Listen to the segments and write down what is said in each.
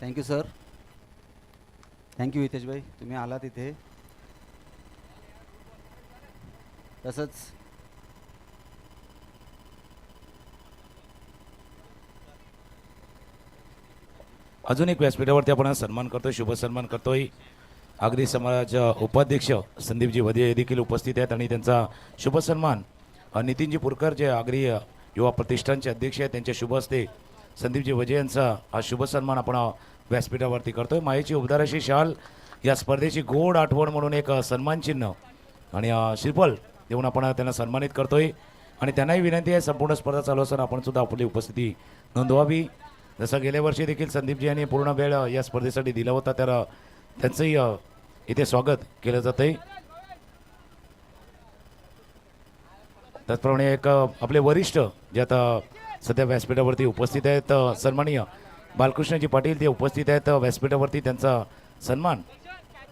Thank you sir. Thank you Hitesh भाई, तुम्ही आलात इथे. तसंच अजून एक व्यासपीठावरती आपण सन्मान करतोय, शुभ सन्मान करतोय. आगरी समाज उपाध्यक्ष संदीपजी वधिये देखील उपस्थित आहेत आणि त्यांचा शुभ सन्मान नितीनजी पुरकर जे आगरी युवा प्रतिष्ठानचे अध्यक्ष आहेत त्यांच्या शुभ हस्ते संदीपजी वधिये यांचा हा शुभ सन्मान आपण व्यासपीठावरती करतोय. मायेची उबदाराशी शाल या स्पर्धेची गोड आठवण म्हणून एक सन्मान चिन्ह आणि श्रीफळ देऊन आपण त्यांना सन्मानित करतोय. आणि त्यांनाही विनंती आहे संपूर्ण स्पर्धा चालू असताना आपण सुद्धा आपली उपस्थिती नोंदवावी. जसं गेल्या वर्षी देखील संदीपजी यांनी पूर्ण वेळ या स्पर्धेसाठी दिला होता, तर त्यांचंही इथे स्वागत केलं जातं आहे. त्याचप्रमाणे एक आपले वरिष्ठ जे आता सध्या व्यासपीठावरती उपस्थित आहेत, सन्माननीय बालकृष्णजी पाटील ते उपस्थित आहेत व्यासपीठावरती. त्यांचा सन्मान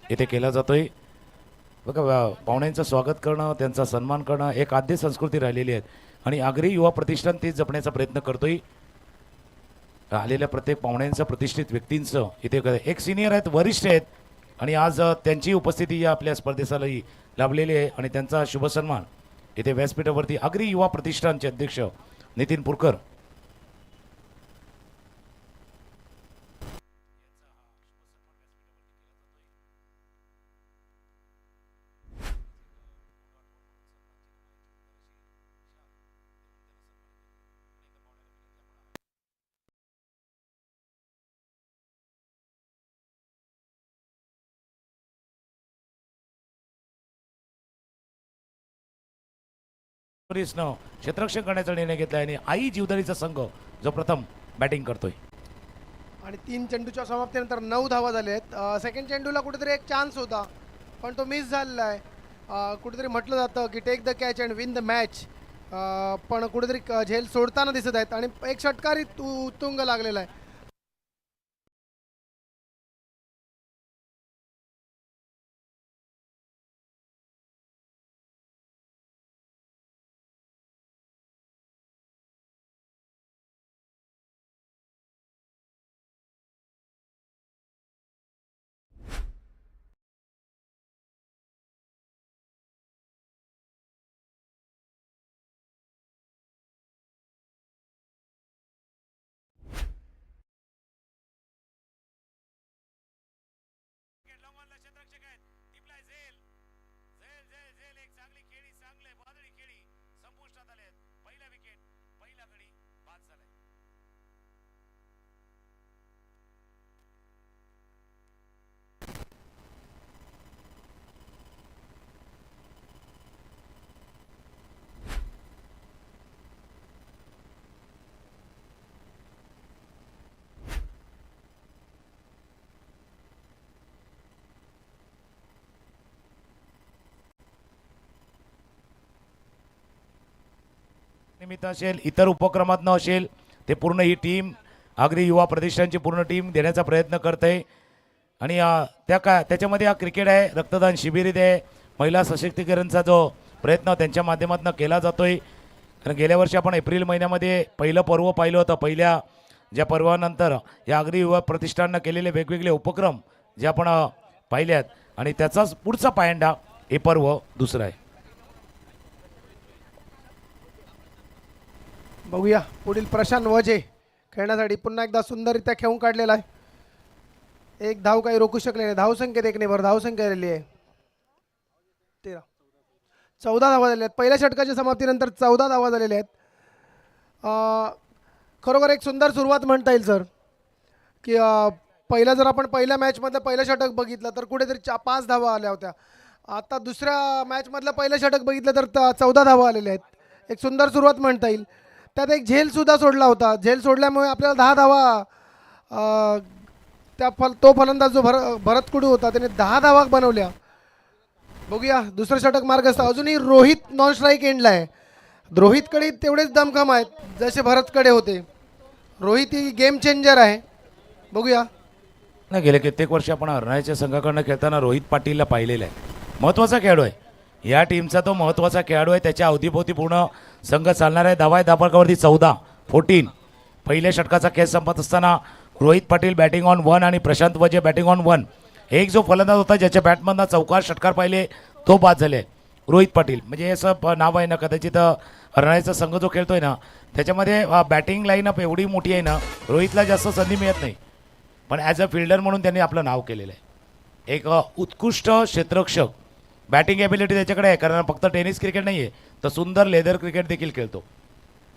इथे केला जातोय. बघा, पाहुण्यांचं स्वागत करणं, त्यांचा सन्मान करणं एक आद्य संस्कृती राहिलेली आहे आणि आगरी युवा प्रतिष्ठान ते जपण्याचा प्रयत्न करतोय. आलेल्या प्रत्येक पाहुण्यांचं, प्रतिष्ठित व्यक्तींचं इथे एक सिनियर आहेत, वरिष्ठ आहेत आणि आज त्यांची उपस्थिती या आपल्या स्पर्धेसालाही लाभलेली आहे आणि त्यांचा शुभ सन्मान इथे व्यासपीठावरती आगरी युवा प्रतिष्ठानचे अध्यक्ष नितीन पुरकर. क्षेत्ररक्षण करण्याचा निर्णय घेतला आणि आई जीवदानीचा संघ जो प्रथम बॅटिंग करतोय. आणि 3 चेंडूच्या समाप्तीनंतर 9 धावा झाल्या आहेत. सेकंड चेंडूला कुठेतरी एक चान्स होता पण तो मिस झालेला आहे. कुठेतरी म्हटलं जातं की take the catch and win the match, पण कुठेतरी झेल सोडताना दिसत आहेत आणि एक षटकारी उत्तुंग लागलेला आहे. निमित्त असेल, इतर उपक्रमातनं असेल, ते पूर्ण ही टीम आगरी युवा प्रतिष्ठानची पूर्ण टीम देण्याचा प्रयत्न करते. आणि त्याच्यामध्ये हा क्रिकेट आहे, रक्तदान शिबिर आहे, महिला सशक्तीकरणचा जो प्रयत्न त्यांच्या माध्यमातून केला जातोय. कारण गेल्या वर्षी आपण एप्रिल महिन्यामध्ये पहिलं पर्व पाहिलं होतं. पहिल्या ज्या पर्वानंतर या आगरी युवा प्रतिष्ठाननं केलेले वेगवेगळे उपक्रम जे आपण पाहिले आहेत आणि त्याचाच पुढचा पायंडा हे पर्व दुसरं आहे. बघूया पुढील प्रशांत वजे खेळण्यासाठी पुन्हा एकदा सुंदररित्या खेळून काढलेला आहे. एक धाव काही रोखू शकले नाही. धावसंख्येत एक नेवर धावसंख्या आलेली आहे 13. 14 धावा झालेल्या आहेत. पहिल्या षटकाच्या समाप्तीनंतर 14 धावा झालेल्या आहेत. खरोखर एक सुंदर सुरुवात म्हणता येईल सर, की पहिला जर आपण पहिल्या मॅचमधलं पहिलं षटक बघितलं तर कुठेतरी 5 धावा आल्या होत्या. आता दुसऱ्या मॅचमधलं पहिलं षटक बघितलं तर 14 धावा आलेल्या आहेत. एक सुंदर सुरुवात म्हणता येईल. त्यात एक झेलसुद्धा सोडला होता. झेल सोडल्यामुळे आपल्याला 10 धावा तो फलंदाज जो भरत कुडू होता त्याने 10 धावा बनवल्या. बघूया दुसरं षटक मार्गस्थ. अजूनही रोहित नॉन स्ट्राईक एंडला आहे. रोहितकडे तेवढेच दमखम आहेत जसे भरतकडे होते. रोहित ही गेम चेंजर आहे. बघूया ना, गेले कित्येक वर्ष आपण हरणाच्या संघाकडनं खेळताना रोहित पाटीलला पाहिलेलं आहे. महत्त्वाचा खेळाडू आहे या टीमचा, तो महत्त्वाचा खेळाडू आहे. त्याच्या अवतीभोवती पूर्ण संघ चालणार आहे. धावा आहे धापाकावरती 14. पहिल्या षटकाचा खेळ संपत असताना रोहित पाटील बॅटिंग ऑन 1 आणि प्रशांत वजे बॅटिंग ऑन 1. एक जो फलंदाज होता ज्याच्या बॅटमधनं चौकार षटकार पाहिले तो बाद झाले. रोहित पाटील म्हणजे असं नाव आहे ना, कदाचित हरणाचा संघ जो खेळतोय ना त्याच्यामध्ये बॅटिंग लाईनअप एवढी मोठी आहे ना, रोहितला जास्त संधी मिळत नाही, पण ॲज अ फिल्डर म्हणून त्यांनी आपलं नाव केलेलं आहे. एक उत्कृष्ट क्षेत्ररक्षक, बॅटिंग ॲबिलिटी त्याच्याकडे आहे, कारण फक्त टेनिस क्रिकेट नाही आहे तर सुंदर लेदर क्रिकेट देखील खेळतो.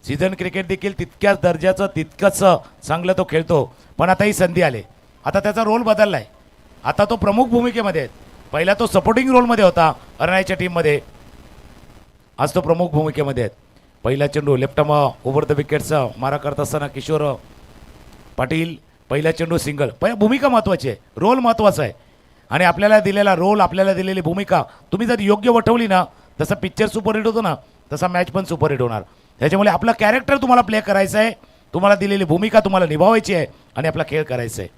सीझन क्रिकेट देखील तितक्याच दर्जाचं तितकंच चांगलं तो खेळतो. पण आता ही संधी आली, आता त्याचा रोल बदलला आहे, आता तो प्रमुख भूमिकेमध्ये आहे. पहिला तो सपोर्टिंग रोलमध्ये होता अरणाईच्या टीममध्ये, आज तो प्रमुख भूमिकेमध्ये आहे. पहिला चेंडू लेफ्ट ओव्हर द विकेटचा मारा करत असताना किशोर पाटील, पहिला चेंडू सिंगल. भूमिका महत्त्वाची आहे, रोल महत्त्वाचा आहे, आणि आपल्याला दिलेला रोल, आपल्याला दिलेली भूमिका तुम्ही जर योग्य वठवली ना, तसं पिक्चर सुपरहिट होतो ना, तसा मॅच पण सुपरहिट होणार. त्याच्यामुळे आपला कॅरेक्टर तुम्हाला प्ले करायचं आहे, तुम्हाला दिलेली भूमिका तुम्हाला निभावायची आहे आणि आपला खेळ करायचा आहे.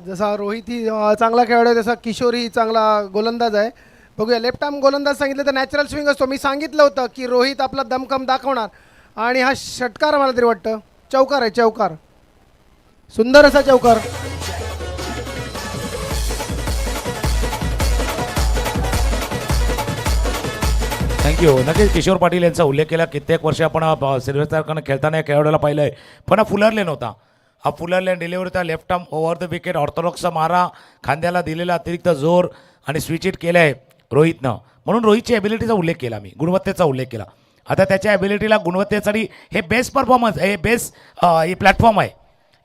जसा रोहित ही चांगला खेळाडू आहे, तसा किशोर ही चांगला गोलंदाज आहे. बघूया, लेफ्ट आर्म गोलंदाज सांगितलं तर नॅचरल स्विंग असतो. मी सांगितलं होतं की रोहित आपला दमखम दाखवणार, आणि हा षटकार मला तरी वाटतं चौकार आहे, चौकार, सुंदर असा चौकार. थँक्यू. नक्कीच किशोर पाटील यांचा उल्लेख केला. कित्येक वर्ष आपण सिल्व्हस्टरकडनं खेळताना या खेळाडूला पाहिलं आहे, पण हा फुलरले नव्हता. हा फुलरले डिलिव्हरी होता, left arm over the wicket, ऑर्थोडॉक्सचा मारा, खांद्याला दिलेला अतिरिक्त जोर आणि स्विच इट केलं आहे रोहितनं. म्हणून रोहितची ॲबिलिटीचा उल्लेख केला मी, गुणवत्तेचा उल्लेख केला. आता त्याच्या ॲबिलिटीला गुणवत्तेसाठी हे बेस्ट परफॉर्मन्स, हे हे प्लॅटफॉर्म आहे,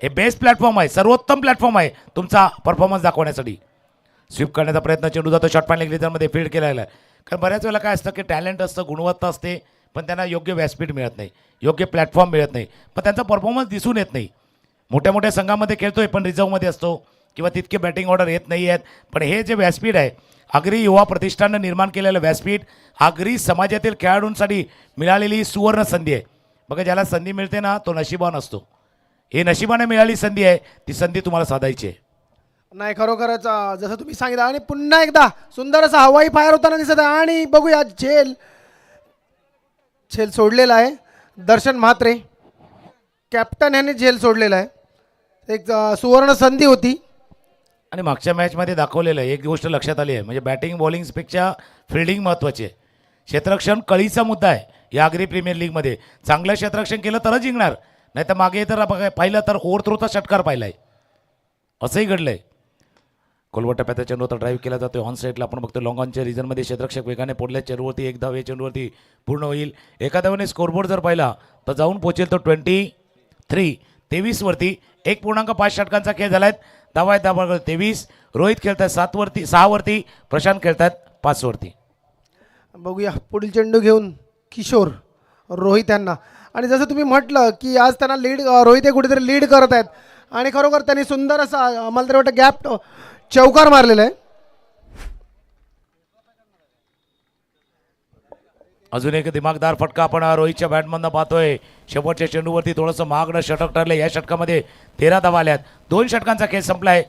हे बेस्ट प्लॅटफॉर्म आहे, सर्वोत्तम प्लॅटफॉर्म आहे तुमचा परफॉर्मन्स दाखवण्यासाठी. स्वीप करण्याचा प्रयत्न, चेंडू जातो शॉर्ट पॉईंट लेगमध्ये फील्ड केलेला आहे. कारण बऱ्याच वेळेला काय असतं की टॅलेंट असतं, गुणवत्ता असते, पण त्यांना योग्य व्यासपीठ मिळत नाही, योग्य प्लॅटफॉर्म मिळत नाही, पण त्यांचा परफॉर्मन्स दिसून येत नाही. मोठ्या मोठ्या संघामध्ये खेळतोय पण रिझर्वमध्ये असतो किंवा तितके बॅटिंग ऑर्डर येत नाही आहेत. पण हे जे व्यासपीठ आहे, आगरी युवा प्रतिष्ठाननं निर्माण केलेलं व्यासपीठ, आगरी समाजातील खेळाडूंसाठी मिळालेली सुवर्ण संधी आहे. बघा, ज्याला संधी मिळते ना तो नशिबान असतो. हे नशिबाने मिळाली संधी आहे, ती संधी तुम्हाला साधायची आहे. नाही, खरोखरच जसं तुम्ही सांगितलं, आणि पुन्हा एकदा सुंदर असा हवाई फायर होताना दिसत आहे. आणि बघूया, झेल सोडलेला आहे दर्शन म्हात्रे, कॅप्टन ह्याने झेल सोडलेला आहे. एक सुवर्ण संधी होती. आणि मागच्या मॅचमध्ये दाखवलेलं आहे, एक गोष्ट लक्षात आली आहे, म्हणजे बॅटिंग बॉलिंगपेक्षा फिल्डिंग महत्त्वाची आहे. क्षेत्ररक्षण कळीचा मुद्दा आहे या आगरी प्रीमियर लीगमध्ये. चांगलं क्षेत्ररक्षण केलं तरच जिंकणार, नाही तर मागे तर पाहिलं तर ओव्हर थ्रोचा षटकार पाहिला आहे, असंही घडलं आहे. कोलवट टप्प्याचा चेंडू आता ड्राईव्ह केला जातो ऑन साईडला. आपण बघतो लॉंग ऑनच्या रिजनमध्ये क्षेत्ररक्षक वेगाने पोडल्या चेंडूवरती, एक धाव या चेंडूवरती पूर्ण होईल. एका धावेने स्कोरबोर्ड जर पाहिला तर जाऊन पोहोचेल तो 23-23वरती. 1.5 षटकांचा खेळ झाला आहे. धावा आहेत, धावा 23. रोहित खेळत आहेत 6वरती, प्रशांत खेळत आहेत 5वरती. बघूया, पुढील चेंडू घेऊन किशोर, रोहित यांना. आणि जसं तुम्ही म्हटलं की आज त्यांना लीड, रोहित हे कुठेतरी लीड करत आहेत, आणि खरोखर त्यांनी सुंदर असा मला तरी वाटतं गॅप चौकार मारलेला आहे. अजून एक दिमागदार फटका आपण रोहितच्या बॅटमधनं पाहतोय. शेवटच्या चेंडूवरती थोडंसं महागडं षटक ठरलं. या षटकामध्ये 13 धावा आल्यात. 2 षटकांचा खेळ संपलाय.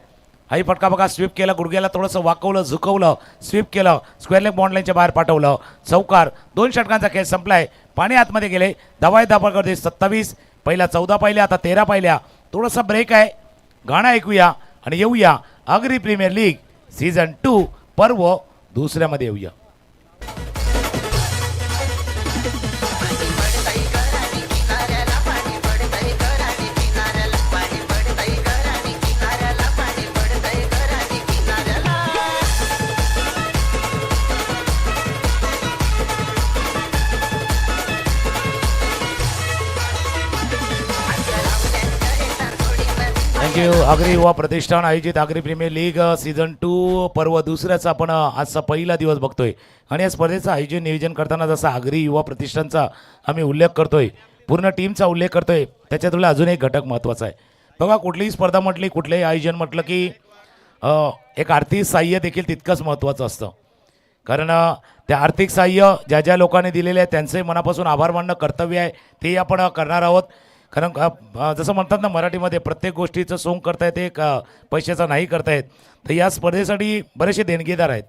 हाही फटका बघा, स्वीप केला, गुडघ्याला थोडंसं वाकवलं, झुकवलं, स्वीप केलं, स्क्वेअर लेग बॉन्ड लाईनच्या बाहेर पाठवलं, चौकार. 2 षटकांचा खेळ संपलाय. पाणी आतमध्ये गेले. धावा करते 27. पहिला 14 पाहिल्या, आता 13 पाहिल्या. थोडासा ब्रेक आहे, गाणं ऐकूया आणि येऊया आगरी प्रीमियर लीग सीझन 2 पर्व दुसऱ्यामध्ये येऊया. थँक्यू. आगरी युवा प्रतिष्ठान आयोजित आगरी प्रीमियर लीग सीझन 2 पर्व दुसऱ्याचा आपण आजचा पहिला दिवस बघतोय. आणि या स्पर्धेचं आयोजन नियोजन करताना जसा आगरी युवा प्रतिष्ठानचा आम्ही उल्लेख करतोय, पूर्ण टीमचा उल्लेख करतोय, त्याच्यातला अजून एक घटक महत्त्वाचा आहे. बघा, कुठलीही स्पर्धा म्हटली, कुठलंही आयोजन म्हटलं की एक आर्थिक साह्य देखील तितकंच महत्त्वाचं असतं. कारण त्या आर्थिक साह्य ज्या ज्या लोकांनी दिलेले आहे त्यांचंही मनापासून आभार मानणं कर्तव्य आहे, तेही आपण करणार आहोत. कारण जसं म्हणतात ना मराठीमध्ये, प्रत्येक गोष्टीचं सोंग करता येते, पैशाचं नाही करता येत. तर या स्पर्धेसाठी बरेचसे देणगीदार आहेत,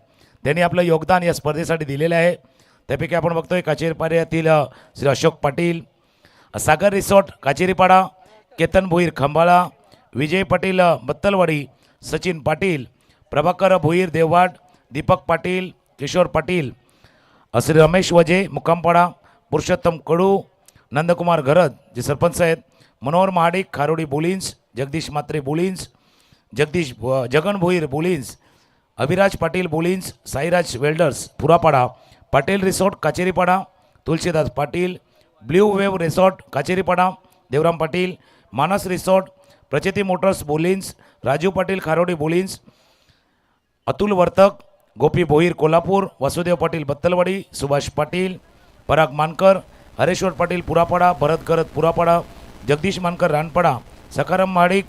त्यांनी आपलं योगदान या स्पर्धेसाठी दिलेलं आहे. त्यापैकी आपण बघतोय काचेरीपाड्यातील श्री अशोक पाटील, सागर रिसॉर्ट काचेरीपाडा, केतन भोईर खंबाळा, विजय पाटील बत्तलवाडी, सचिन पाटील, प्रभाकर भोईर देववाड, दीपक पाटील, किशोर पाटील, श्री रमेश वजे मुक्कामपाडा, पुरुषोत्तम कडू, नंदकुमार घरत जे सरपंच आहेत, Manohar Mahadik Kharodi Bolinj, Jagdish Matre Bolinj, Jagan Bhoir Bolinj, Abhiraj Patil Bolinj, Sairaj welders Purapada, Patil resort Kacheripada, Tulsidas Patil, blue wave resort Kacheripada, Devram Patil, Manas resort, Prachiti motors Bolinj, Raju Patil Kharodi बोलिन्स, Atul Vartak, गोपी भोईर कोल्हापूर, वासुदेव पाटील बत्तलवाडी, सुभाष पाटील, पराग मानकर, हरेश्वर पाटील पुरापाडा, भरत गरत पुरापाडा, जगदीश मानकर रानपाडा, सकाराम महाडिक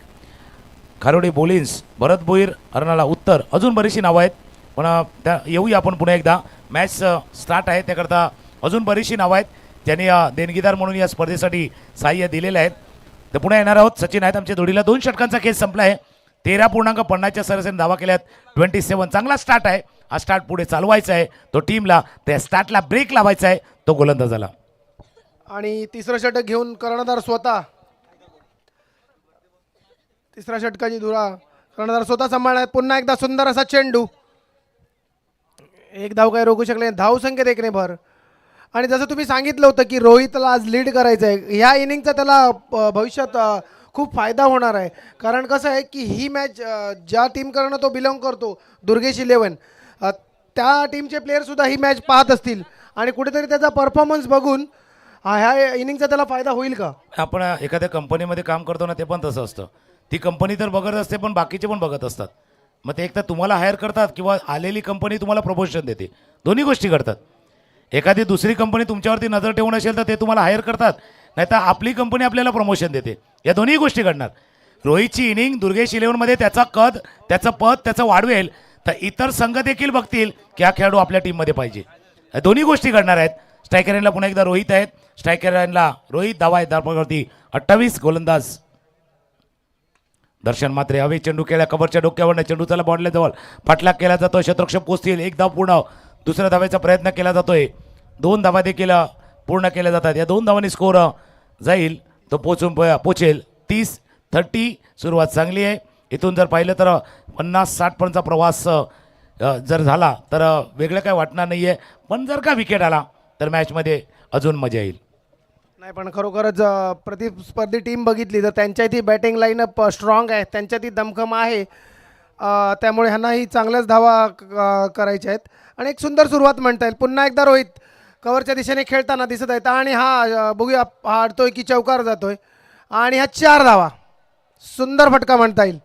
खारोडी बोलिन्स, भरत भोईर अर्नाळा उत्तर. अजून बरीचशी नावं आहेत पण त्या येऊया आपण पुन्हा एकदा. मॅच स्टार्ट आहे त्याकरता अजून बरीचशी नावं आहेत ज्यांनी देणगीदार म्हणून या स्पर्धेसाठी सहाय्य दिलेलं आहेत. तर पुन्हा येणार आहोत. सचिन आहेत आमच्या जोडीला. 2 षटकांचा खेळ संपला आहे. 13.50च्या सरासरीने धावा केल्यात. 27. चांगला स्टार्ट आहे. हा स्टार्ट पुढे चालवायचा आहे. तो टीमला त्या स्टार्टला ब्रेक लावायचा आहे. तो गोलंदाजाला. आणि तिसरं षटक घेऊन कर्णधार स्वतः, तिसऱ्या षटकाची धुरा कर्णधार स्वतः सांभाळणार. पुन्हा एकदा सुंदर असा चेंडू, एक धाव काही रोखू शकले. धाव संख्येत 1 ने भर. आणि जसं तुम्ही सांगितलं होतं की रोहितला आज लीड करायचं आहे, ह्या इनिंगचा त्याला भविष्यात खूप फायदा होणार आहे. कारण कसं आहे की ही मॅच ज्या टीमकडनं तो बिलॉंग करतो, दुर्गेश 11, त्या टीमचे प्लेयरसुद्धा ही मॅच पाहत असतील आणि कुठेतरी त्याचा परफॉर्मन्स बघून ह्या इनिंगचा त्याला फायदा होईल का. आपण एखाद्या कंपनीमध्ये काम करतो ना, ते पण तसं असतं. ती कंपनी तर बघत असते पण बाकीचे पण बघत असतात. मग ते एक तर तुम्हाला हायर करतात किंवा आलेली कंपनी तुम्हाला प्रमोशन देते. दोन्ही गोष्टी करतात. एखादी दुसरी कंपनी तुमच्यावरती नजर ठेवून असेल तर ते तुम्हाला हायर करतात, नाहीतर आपली कंपनी आपल्याला प्रमोशन देते. या दोन्ही गोष्टी घडणार. रोहितची इनिंग दुर्गेश 11मध्ये त्याचा कद, त्याचं पद, त्याचं वाढवेल, तर इतर संघ देखील बघतील की हा खेळाडू आपल्या टीममध्ये पाहिजे. या दोन्ही गोष्टी घडणार आहेत. स्ट्रायकर लाईनला पुन्हा एकदा रोहित आहेत. स्ट्रायकर लाईनला रोहित, धावा आहेत धावपळावरती 28. गोलंदाज दर्शन मात्रे. हवे चेंडू केला कव्हरच्या डोक्यावरनं. चेंडू चला बॉडल्या जवळ पाठलाग केला जातो. शतरक्षक पोचतील. 1 धाव पूर्ण. दुसऱ्या धावेचा प्रयत्न केला जातोय. 2 धावा देखील पूर्ण केल्या जातात. या 2 धावांनी स्कोर जाईल तो पोचेल 30-30. सुरुवात चांगली आहे. इथून जर पाहिलं तर 50-60 पर्यंतचा प्रवास जर झाला तर वेगळं काय वाटणार नाही आहे. पण जर का विकेट आला तर मॅचमध्ये अजून मजा येईल. नाही पण खरोखरच प्रतिस्पर्धी टीम बघितली तर त्यांच्या ती बॅटिंग लाईनअप स्ट्रॉंग आहे, त्यांच्या ती दमखम आहे. त्यामुळे ह्यांनाही चांगल्याच धावा करायच्या आहेत. आणि एक सुंदर सुरुवात म्हणता येईल. पुन्हा एकदा रोहित कव्हरच्या दिशेने खेळताना दिसत आहेत. आणि हा बघूया हा अडतोय की चौकार जातोय. आणि ह्या 4 धावा. सुंदर फटका म्हणता येईल.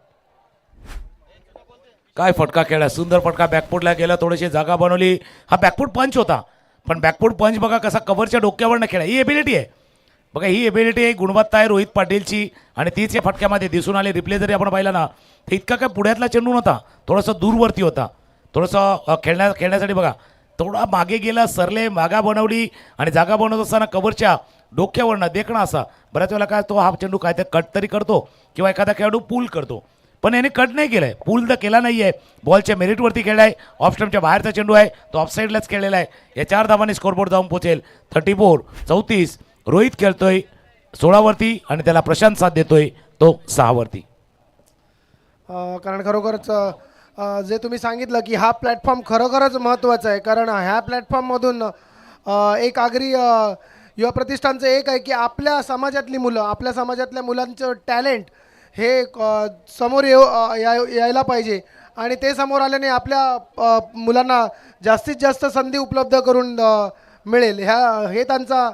काय फटका खेळला. सुंदर फटका. बॅकफुटला गेला. थोडीशी जागा बनवली. हा बॅकफुट पंच होता. पण बॅकफुट पंच बघा कसा कव्हरच्या डोक्यावर न खेळा. ही एबिलिटी आहे बघा. ही एबिलिटी आहे, गुणवत्ता आहे रोहित पाटीलची. आणि तीच या फटक्यामध्ये दिसून आली. रिप्ले जरी आपण पाहिला ना तर इतका काय पुढ्यातला चेंडू नव्हता. थोडंसं दूरवरती होता. थोडंसं खेळण्यासाठी बघा थोडा मागे गेला, सरले, मागा बनवली. आणि जागा बनवत असताना कव्हरच्या डोक्यावरनं देखणं असा. बऱ्याच वेळेला काय तो हा चेंडू काय ते कट तरी करतो किंवा एखादा खेळाडू पूल करतो. पण याने कट नाही केलं आहे. पूल तर केला नाही आहे. बॉलच्या मेरिटवरती खेळला आहे. ऑफ स्टंपच्या बाहेरचा चेंडू आहे. तो ऑफ साईडलाच खेळलेला आहे. या 4 धावांनी स्कोरबोर्ड जाऊन पोचेल 34-34. रोहित खेळतोय 16वरती आणि त्याला प्रशांत साथ देतोय तो 6वरती. कारण खरोखरच जे तुम्ही सांगितलं की हा प्लॅटफॉर्म खरोखरच महत्त्वाचा आहे. कारण ह्या प्लॅटफॉर्ममधून एक आगरी युवा प्रतिष्ठानचं एक आहे की आपल्या समाजातली मुलं, आपल्या समाजातल्या मुलांचं टॅलेंट हे समोर यायला पाहिजे. आणि ते समोर आल्याने आपल्या मुलांना जास्तीत जास्त संधी उपलब्ध करून मिळेल. हे त्यांचा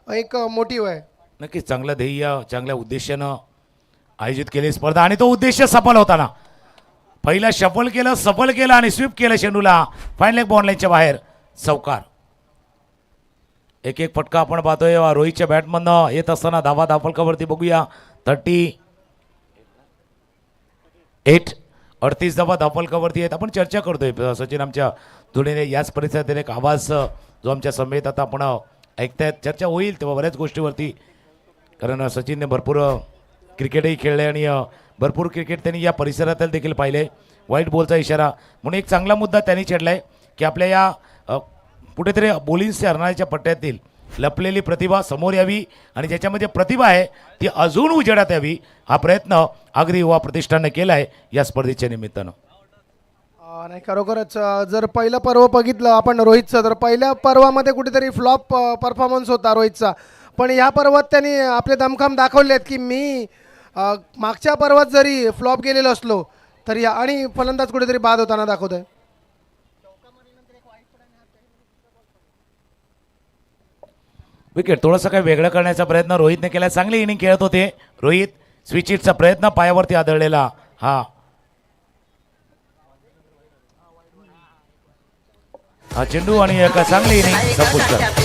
एक मोटिव्ह आहे. नक्कीच चांगलं ध्येय, चांगल्या उद्देशानं आयोजित केली स्पर्धा आणि तो उद्देश सफल होताना. पहिला सफल केलं आणि स्वीप केलं चेंडूला फाईन लेग बॉल लाईनच्या बाहेर. चौकार. एक फटका आपण पाहतोय रोहितच्या बॅटमधनं येत असताना. धावा धावफलकावरती बघूया 38. 38 धावा धावफलकावरती आहेत. आपण चर्चा करतोय सचिन आमच्या जोडीने. याच परिसरातील एक आवाज जो आमच्या समेत आता आपण ऐकतायत. चर्चा होईल तेव्हा बऱ्याच गोष्टीवरती. कारण सचिनने भरपूर क्रिकेटही खेळले आणि भरपूर क्रिकेट त्यांनी या परिसरातील देखील पाहिले. व्हाईट बॉलचा इशारा म्हणून एक चांगला मुद्दा त्यांनी छेडला आहे की आपल्या या कुठेतरी बोलिंगच्या हरणाच्या पट्ट्यातील लपलेली प्रतिभा समोर यावी आणि ज्याच्यामध्ये प्रतिभा आहे ती अजून उजेडात यावी हा प्रयत्न आगरी युवा प्रतिष्ठानने केला आहे या स्पर्धेच्या निमित्तानं. नाही खरोखरच जर पहिलं पर्व बघितलं आपण रोहितचं तर पहिल्या पर्वामध्ये कुठेतरी फ्लॉप परफॉर्मन्स होता रोहितचा, पण या पर्वात त्यांनी आपले दमखम दाखवले आहेत की मी मागच्या पर्वात जरी फ्लॉप गेलेलो असलो तरी आणि फलंदाज कुठेतरी बाद होताना दाखवतोय. विकेट थोडंसं काही वेगळं करण्याचा प्रयत्न रोहितने केला. चांगली इनिंग खेळत होते रोहित. स्विचिटचा प्रयत्न पायावरती आदळलेला हा चेंडू आणि एका चांगली इनिंग संपुष्टात.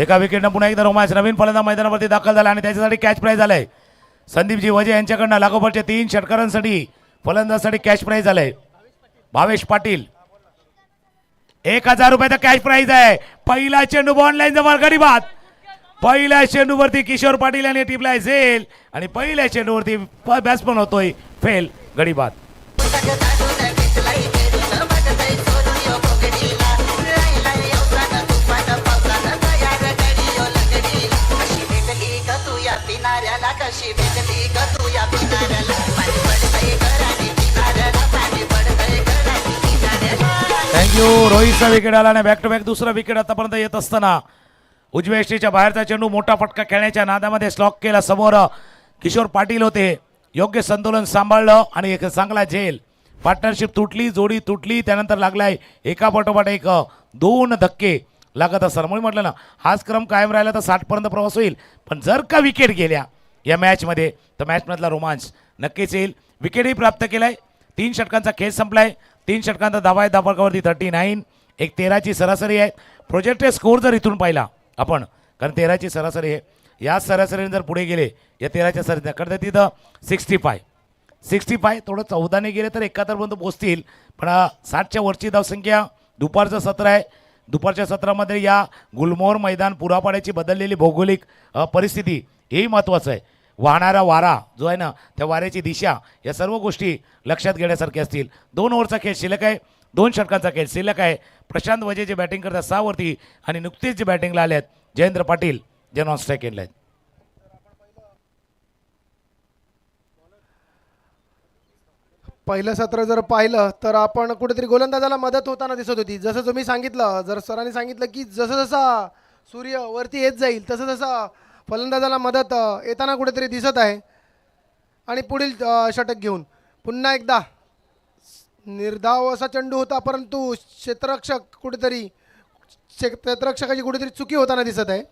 एका विकेटनं पुन्हा एकदा रोमांच. नवीन फलंदाज मैदानावरती दाखल झाला आणि त्याच्यासाठी कॅच प्राईज झालंय संदीपजी वजे यांच्याकडनं लागोपाठच्या 3 षटकारांसाठी फलंदाजासाठी कॅच प्राईज झालंय. भावेश पाटील 1000 रुपयाचा कॅच प्राईज आहे. पहिला चेंडू ऑनलाईन जवळ गडी बाद. पहिल्या चेंडूवरती किशोर पाटील यांनी टिपलाय झेल आणि पहिल्या चेंडूवरती बॅट्समन होतोय फेल गडी बाद. थँक्यू. रोहितचा विकेट आला आणि बॅक टू बॅक दुसरा विकेट आतापर्यंत येत असताना उजव्या एष्टीच्या बाहेरचा चेंडू मोठा फटका खेळण्याच्या नादामध्ये स्लॉक केला. समोर किशोर पाटील होते. योग्य संतुलन सांभाळलं आणि एक चांगला झेल. पार्टनरशिप तुटली, जोडी तुटली. त्यानंतर लागलाय एका पाठोपाठ एक 2 धक्के लागत असताना. म्हणून म्हटलं ना हाच क्रम कायम राहिला तर 60 पर्यंत प्रवास होईल. पण जर का विकेट गेल्या या मॅचमध्ये तर मॅचमधला रोमांच नक्कीच येईल. विकेटही प्राप्त केलाय. 3 षटकांचा खेळ संपलाय. 3 षटकांचा धावा आहे धाबावरती 39. एक 13ची सरासरी आहे. प्रोजेक्टेड स्कोर जर इथून पाहिला आपण कारण 13ची सरासरी आहे. या सरासरीने जर पुढे गेले या 13च्या सरासरी करता तिथं 65 थोडं 14ने गेले तर 71 पर्यंत पोहोचतील. पण 60च्या वरची धावसंख्या. दुपारचं सत्र आहे. दुपारच्या सत्रामध्ये या गुलमोहर मैदान पुरापाड्याची बदललेली भौगोलिक परिस्थिती हेही महत्त्वाचं आहे. वाहणारा वारा जो आहे ना त्या वाऱ्याची दिशा या सर्व गोष्टी लक्षात घेण्यासारख्या असतील. 2 ओव्हरचा खेळ शिल्लक आहे. 2 षटकांचा खेळ शिल्लक आहे. प्रशांत वजे जे बॅटिंग करतात 6 वरती आणि नुकतेच जे बॅटिंगला आले आहेत जयेंद्र पाटील जे नॉन स्ट्राईक एंडला आहेत. पहिलं सत्र जर पाहिलं तर आपण कुठेतरी गोलंदाजाला मदत होताना दिसत होती. जसं तुम्ही सांगितलं, जर सरांनी सांगितलं की जसं जसा सूर्य वरती येत जाईल तसं तसं फलंदाजाला मदत येताना कुठेतरी दिसत आहे. आणि पुढील षटक घेऊन पुन्हा एकदा निर्धाव असा चेंडू होता, परंतु क्षेत्ररक्षक कुठेतरी क्षेत्ररक्षकाची कुठेतरी चुकी होताना दिसत आहे.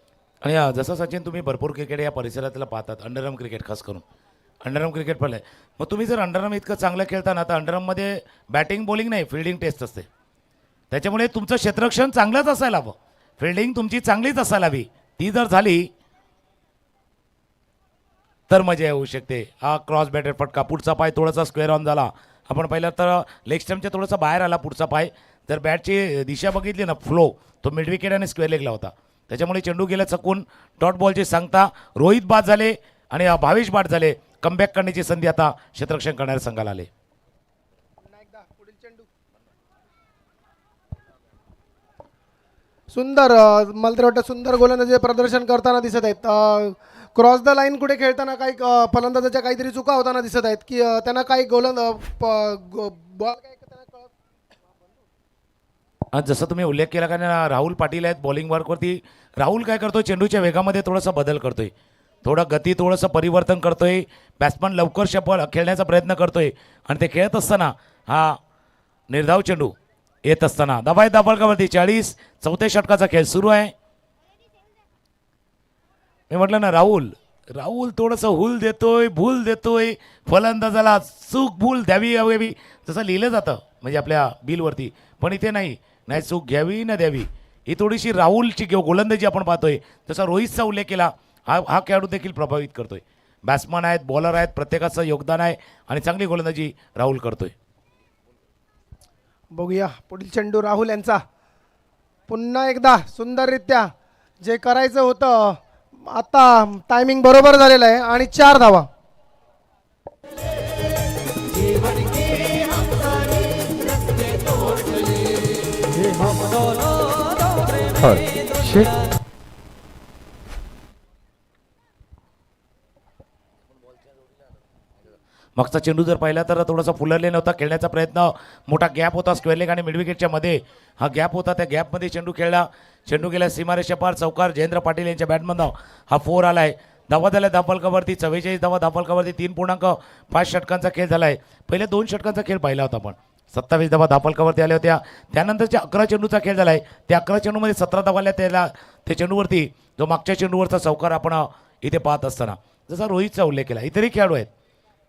आणि जसं सचिन तुम्ही भरपूर क्रिकेट या परिसरातला पाहतात. अंडरआर्म क्रिकेट खास करून अंडरआर्म क्रिकेट पण आहे. मग तुम्ही जर अंडरआर्म इतकं चांगलं खेळताना तर अंडरआर्ममध्ये बॅटिंग बॉलिंग नाही फिल्डिंग टेस्ट असते. त्याच्यामुळे तुमचं क्षेत्ररक्षण चांगलंच असायला हवं. फिल्डिंग तुमची चांगलीच असायला हवी. ती जर झाली तर मजा येऊ शकते. हा क्रॉस बॅटेड फटका. पुढचा पाय थोडासा स्क्वेअर ऑन झाला. आपण पहिला तर लेग स्टम्पच्या थोडासा बाहेर आला पुढचा पाय. जर बॅटची दिशा बघितली ना फ्लो तो मिड विकेट आणि स्क्वेअर लेगला होता. त्याच्यामुळे चेंडू गेला चकून. डॉट बॉलची सांगता रोहित बाद झाले आणि भावेश बाद झाले. कमबॅक करण्याची संधी आता क्षेत्ररक्षण करणाऱ्या संघाला आले. सुंदर मला तर वाटतं सुंदर गोलंदाजी प्रदर्शन करताना दिसत आहेत. क्रॉस द लाईन कुठे खेळताना काही फलंदाजाच्या काहीतरी चुका होताना दिसत आहेत की त्यांना काही बॉल आज जसं तुम्ही उल्लेख केला कारण राहुल पाटील आहेत बॉलिंग वर्कवरती. राहुल काय करतोय चेंडूच्या वेगामध्ये थोडासा बदल करतोय. थोडं गती थोडंसं परिवर्तन करतोय. बॅट्समन लवकर शपल खेळण्याचा प्रयत्न करतोय आणि ते खेळत असताना हा निर्धाव चेंडू येत असताना दबाई दाबळकावरती 40 चौथ्या षटकाचा खेळ सुरू आहे. मी म्हटलं ना राहुल थोडंसं हुल देतोय भूल देतोय. फलंदाजाला चूक भूल द्यावी हवी जसं लिहिलं जातं म्हणजे आपल्या बिलवरती. पण इथे नाही चूक घ्यावी ना द्यावी ही थोडीशी राहुलची गोलंदाजी आपण पाहतोय, जसा रोहितचा उल्लेख केला, हा खेळाडू देखील प्रभावित करतोय. बॅट्समन आहेत, बॉलर आहेत, प्रत्येकाचं योगदान आहे आणि चांगली गोलंदाजी राहुल करतोय. बघूया पुढील चेंडू राहुल यांचा. पुन्हा एकदा सुंदररित्या जे करायचं होतं आता टायमिंग बरोबर झालेलं आहे आणि 4 धावा. मागचा चेंडू जर पाहिला तर थोडासा फुलरले नव्हता, खेळण्याचा प्रयत्न, मोठा गॅप होता स्क्वेअर लेग आणि मिड विकेटच्या मध्ये हा गॅप होता, त्या गॅपमध्ये चेंडू खेळला. चेंडू गेला सीमारेषा पार, चौकार. जयेंद्र पाटील यांच्या बॅटमधनं हा 4 आला आहे. धावा झाल्या धापलकावरती 44 धावा, धापलकावरती 3.5 षटकांचा खेळ झाला आहे. पहिले 2 षटकांचा खेळ पाहिला होता आपण. 27 धावा धापलकावरती आल्या होत्या. त्यानंतरच्या 11 चेंडूचा खेळ झाला आहे. त्या 11 चेंडूमध्ये 17 धावा आल्या. त्याला त्या चेंडूवरती जो मागच्या चेंडूवरचा चौकार आपण इथे पाहत असताना जसा रोहितचा उल्लेख केला, इतरही खेळाडू आहेत.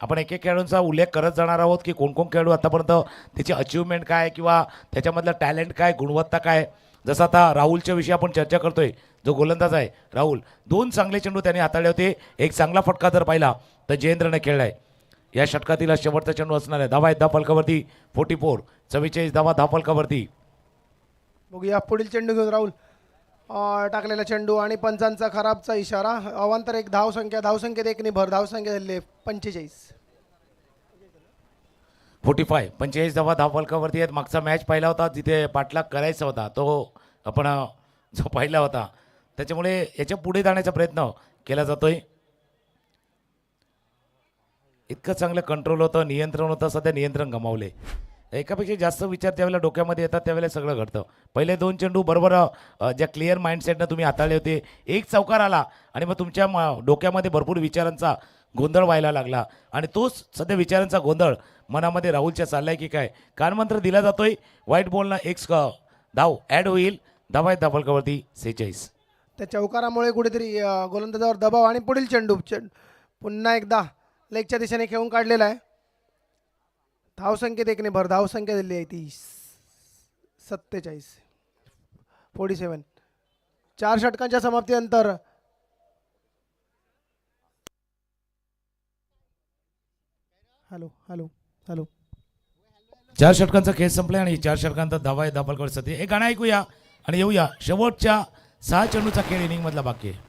आपण एक एक खेळाडूंचा उल्लेख करत जाणार आहोत की कोण कोण खेळाडू आतापर्यंत त्याची अचिव्हमेंट काय किंवा त्याच्यामधलं टॅलेंट काय, गुणवत्ता काय. जसं आता राहुलच्या विषयी आपण चर्चा करतोय, जो गोलंदाज आहे राहुल, 2 चांगले चेंडू त्याने हाताळले होते. एक चांगला फटका जर पाहिला तर जयेंद्रने खेळलाय. या षटकातील शेवटचा चेंडू असणार आहे. धावा आहेत धापलकावरती 44, 44 धावा धापलकावरती. बघूया पुढील चेंडू घेऊन राहुल टाकलेला चेंडू आणि पंचांचा खराबचा इशारा. अवांतर एक धावसंख्येत 1 ने भर. धावसंख्या झाली 45. 45 धावा धापलकावरती आहेत. मागचा मॅच पाहिला होता जिथे पाठलाग करायचा होता, तो आपण जो पाहिला होता, त्याच्यामुळे याच्या पुढे जाण्याचा प्रयत्न केला जातोय. इतकं चांगलं कंट्रोल होतं, नियंत्रण होतं. सध्या नियंत्रण गमावले. एकापेक्षा जास्त विचार ज्यावेळेला डोक्यामध्ये येतात त्यावेळेला सगळं घडतं. पहिले 2 चेंडू बरोबर ज्या क्लिअर माइंडसेटनं तुम्ही हाताळले होते, एक चौकार आला आणि मग तुमच्या डोक्यामध्ये भरपूर विचारांचा गोंधळ व्हायला लागला आणि तोच सध्या विचारांचा गोंधळ मनामध्ये राहुलच्या चाललाय की काय. कानमंत्र दिला जातोय, व्हाईट बॉलनं एक धाव ॲड होईल. धावा आहेत धापलकावरती 46. त्या चौकारामुळे कुठेतरी गोलंदाजावर दबाव आणि पुढील चेंडू पुन्हा एकदा लेगच्या दिशेने खेळून काढलेला आहे. धावसंख्येत 1 ने भर. धावसंख्या दिली आहे ती 47. 47. 4 षटकांच्या समाप्तीनंतर हॅलो हॅलो हॅलो 4 षटकांचा खेळ संपलाय आणि 4 षटकांचा धावा आहे धापलकावरती. हे गाणं ऐकूया आणि येऊया शेवटच्या 6 चेंडूचा खेळ इनिंग मधला बाकी आहे.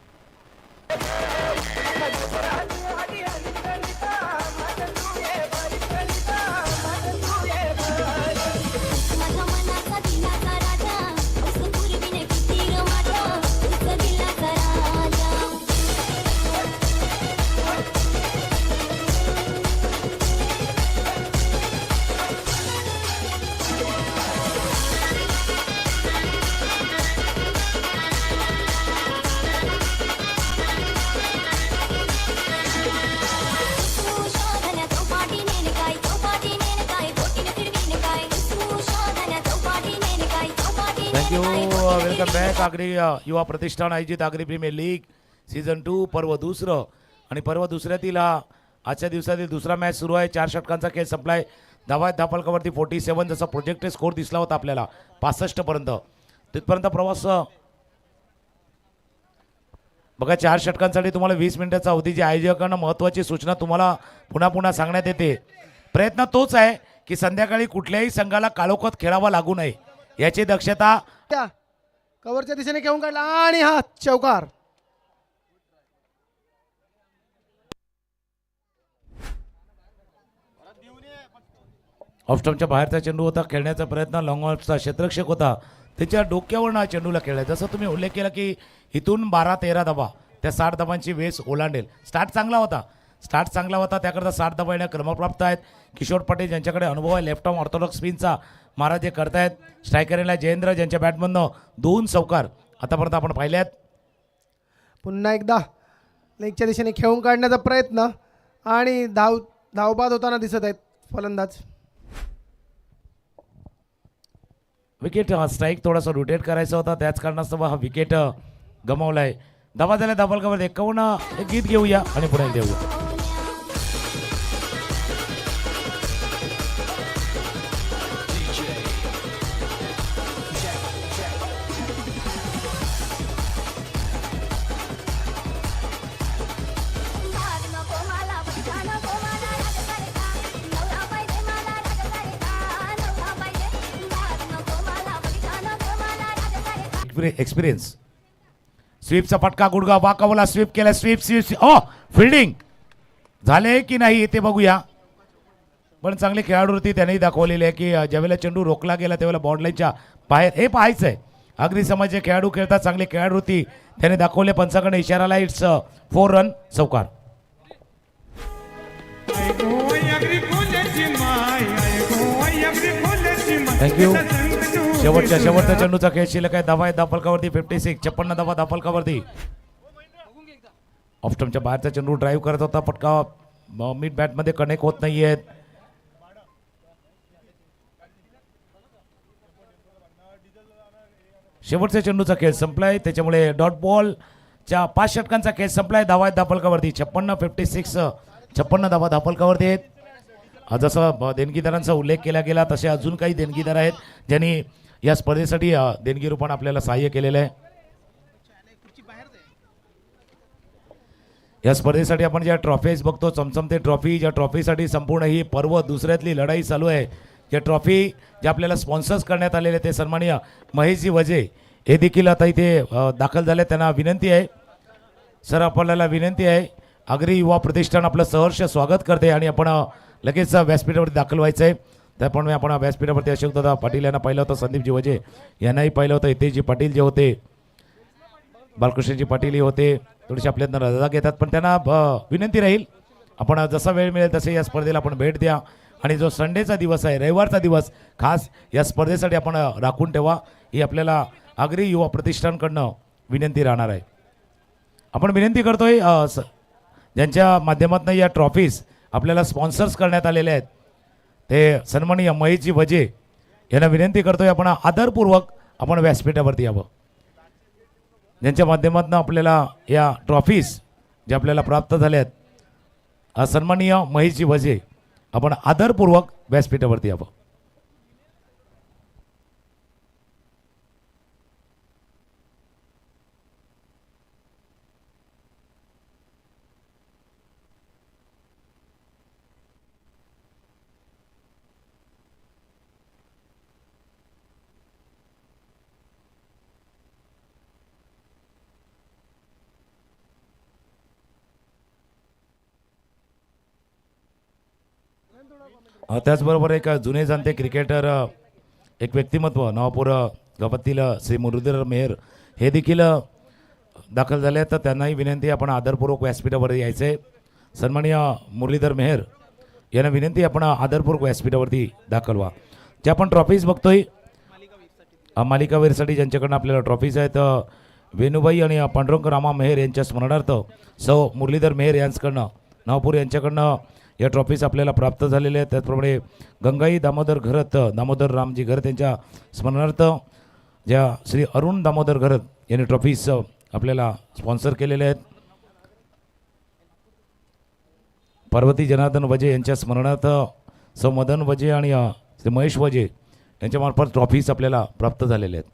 Welcome back. आगरी युवा प्रतिष्ठान आयोजित आगरी प्रीमियर लीग सीझन 2 पर्व 2 आणि पर्व 2 हा आजच्या दिवसातील दुसरा मॅच सुरू आहे. 4 षटकांचा खेळ संपलाय. धावा आहेत धापलकावरती 47. जसा प्रोजेक्टेड स्कोर दिसला होता आपल्याला 65 पर्यंत, तिथपर्यंत प्रवास. बघा 4 षटकांसाठी तुम्हाला 20 मिनिटाचा अवधी. जे आयोजकांना महत्त्वाची सूचना तुम्हाला पुन्हा पुन्हा सांगण्यात येते. प्रयत्न तोच आहे की संध्याकाळी कुठल्याही संघाला काळोखात खेळावा लागू नये याची दक्षता. त्या कव्हरच्या दिशेने खेळून काढला आणि हा चौकार. ऑफस्टम्पच्या बाहेरचा चेंडू होता. खेळण्याचा प्रयत्न लॉंग ऑफचा क्षेत्ररक्षक होता, त्याच्या डोक्यावरनं हा चेंडूला खेळलाय. जसं तुम्ही उल्लेख केला की इथून 12-13 धावा त्या 60 धावांची वेस ओलांडेल. स्टार्ट चांगला होता, त्याकरता 60 धावा येण्या क्रमप्राप्त आहेत. किशोर पटेल ज्यांच्याकडे अनुभव आहे लेफ्ट आर्म ऑर्थोडॉक्स स्पिनचा, महाराज जे करतायत. स्ट्रायकरला जयेंद्र ज्यांच्या बॅटमधनं 2 चौकार आतापर्यंत आपण पाहिल्यात. पुन्हा एकदा लेगच्या दिशेने खेळून काढण्याचा प्रयत्न आणि धावबाद होताना दिसत आहेत फलंदाज. विकेट स्ट्राईक थोडासा रोटेट करायचा होता, त्याच कारणास्तव हा विकेट गमावलाय. धावा झाल्या धापलकावर 51. एक गीत घेऊया आणि पुढे देऊया. एक्सपिरियन्स. स्वीपचा फटका गुडगा वाकावला, स्वीप केला, स्वीप ओ फिल्डिंग झाले की नाही ते बघूया. पण चांगले खेळाडूवरती त्यांनी दाखवलेले आहे की ज्यावेळेला चेंडू रोखला गेला त्यावेळेला बॉर्डलाईनच्या बाहेर हे पाहायचं आहे. अग्निशमन जे खेळाडू खेळतात चांगले खेळाडूवरती त्याने दाखवले. पंचाकडे इशाराला इट्स 4 रन चौकार. थँक्यू. शेवटच्या चेंडूचा खेळ शिल्लक आहे. धावा आहे धाफलकावरती 56. 56 धावा धाफलकावरती. ऑफस्टमच्या बाहेरचा चेंडू ड्राईव्ह करत होता. फटका मिड बॅटमध्ये कनेक्ट होत नाहीयेत. शेवटच्या चेंडूचा खेळ संपलाय त्याच्यामुळे डॉट बॉलच्या 5 षटकांचा खेळ संपलाय. धावा आहेत धाफलकावरती 56. 56 56 धावा धाफलकावरती आहेत. जसं देणगीदारांचा उल्लेख केला गेला तसे अजून काही देणगीदार आहेत ज्यांनी या स्पर्धेसाठी देणगी रूपाने आपल्याला सहाय्य केलेलं आहे. या स्पर्धेसाठी आपण ज्या ट्रॉफीज बघतो चमचमते ट्रॉफी, ज्या ट्रॉफीसाठी संपूर्ण ही पर्व दुसऱ्यातली लढाई चालू आहे. या ट्रॉफी जे आपल्याला स्पॉन्सर्स करण्यात आलेले ते सन्माननीय महेशजी वजे हे देखील आता इथे दाखल झाले. त्यांना विनंती आहे सर, आपल्याला विनंती आहे, आगरी युवा प्रतिष्ठान आपलं सहर्ष स्वागत करते आणि आपण लगेच व्यासपीठावरती दाखल व्हायचं आहे. त्याप्रमाणे आपण व्यासपीठावरती अशोकदादा पाटील यांना पाहिलं होतं, संदीपजी वजे यांनाही पाहिलं होतं, हितेशजी पाटील जे होते, बालकृष्णजी पाटीलही होते, थोडीशी आपल्याला रजा घेतात. पण त्यांना विनंती राहील आपण जसा वेळ मिळेल तसे या स्पर्धेला आपण भेट द्या आणि जो संडेचा दिवस आहे, रविवारचा दिवस खास या स्पर्धेसाठी आपण राखून ठेवा, ही आपल्याला आगरी युवा प्रतिष्ठानकडनं विनंती राहणार आहे. आपण विनंती करतोय ज्यांच्या माध्यमातून या ट्रॉफीज आपल्याला स्पॉन्सर्स करण्यात आलेले आहेत ते सन्माननीय महेशजी वजे यांना विनंती करतोय आपण आदरपूर्वक आपण व्यासपीठावरती यावं. ज्यांच्या माध्यमातून आपल्याला या ट्रॉफीज जे आपल्याला प्राप्त झाल्या आहेत सन्माननीय महेशजी वजे आपण आदरपूर्वक व्यासपीठावरती यावं. त्याचबरोबर एक जुने जाणते क्रिकेटर एक व्यक्तिमत्व नवापूर गावातील श्री मुरलीधर मेहर हे देखील दाखल झाले तर त्यांनाही विनंती आपण आदरपूर्वक व्यासपीठावर यायचं आहे. सन्माननीय मुरलीधर मेहर यांना विनंती आपण आदरपूर्वक व्यासपीठावरती दाखल व्हा. जे आपण ट्रॉफीज बघतोय मालिकावीरसाठी ज्यांच्याकडनं आपल्याला ट्रॉफीज आहेत वेणुबाई आणि पांडुरंग रामा मेहर यांच्या स्मरणार्थ सौ मुरलीधर मेहर यांच्याकडनं नवापूर यांच्याकडनं या ट्रॉफीज आपल्याला प्राप्त झालेल्या आहेत. त्याचप्रमाणे गंगाई दामोदर घरत दामोदर रामजी घरत यांच्या स्मरणार्थ ज्या श्री अरुण दामोदर घरत यांनी ट्रॉफीज आपल्याला स्पॉन्सर केलेले आहेत. पार्वती जनार्दन वजे यांच्या स्मरणार्थ सौ मदन वजे आणि श्री महेश वजे यांच्यामार्फत ट्रॉफीज आपल्याला प्राप्त झालेले आहेत.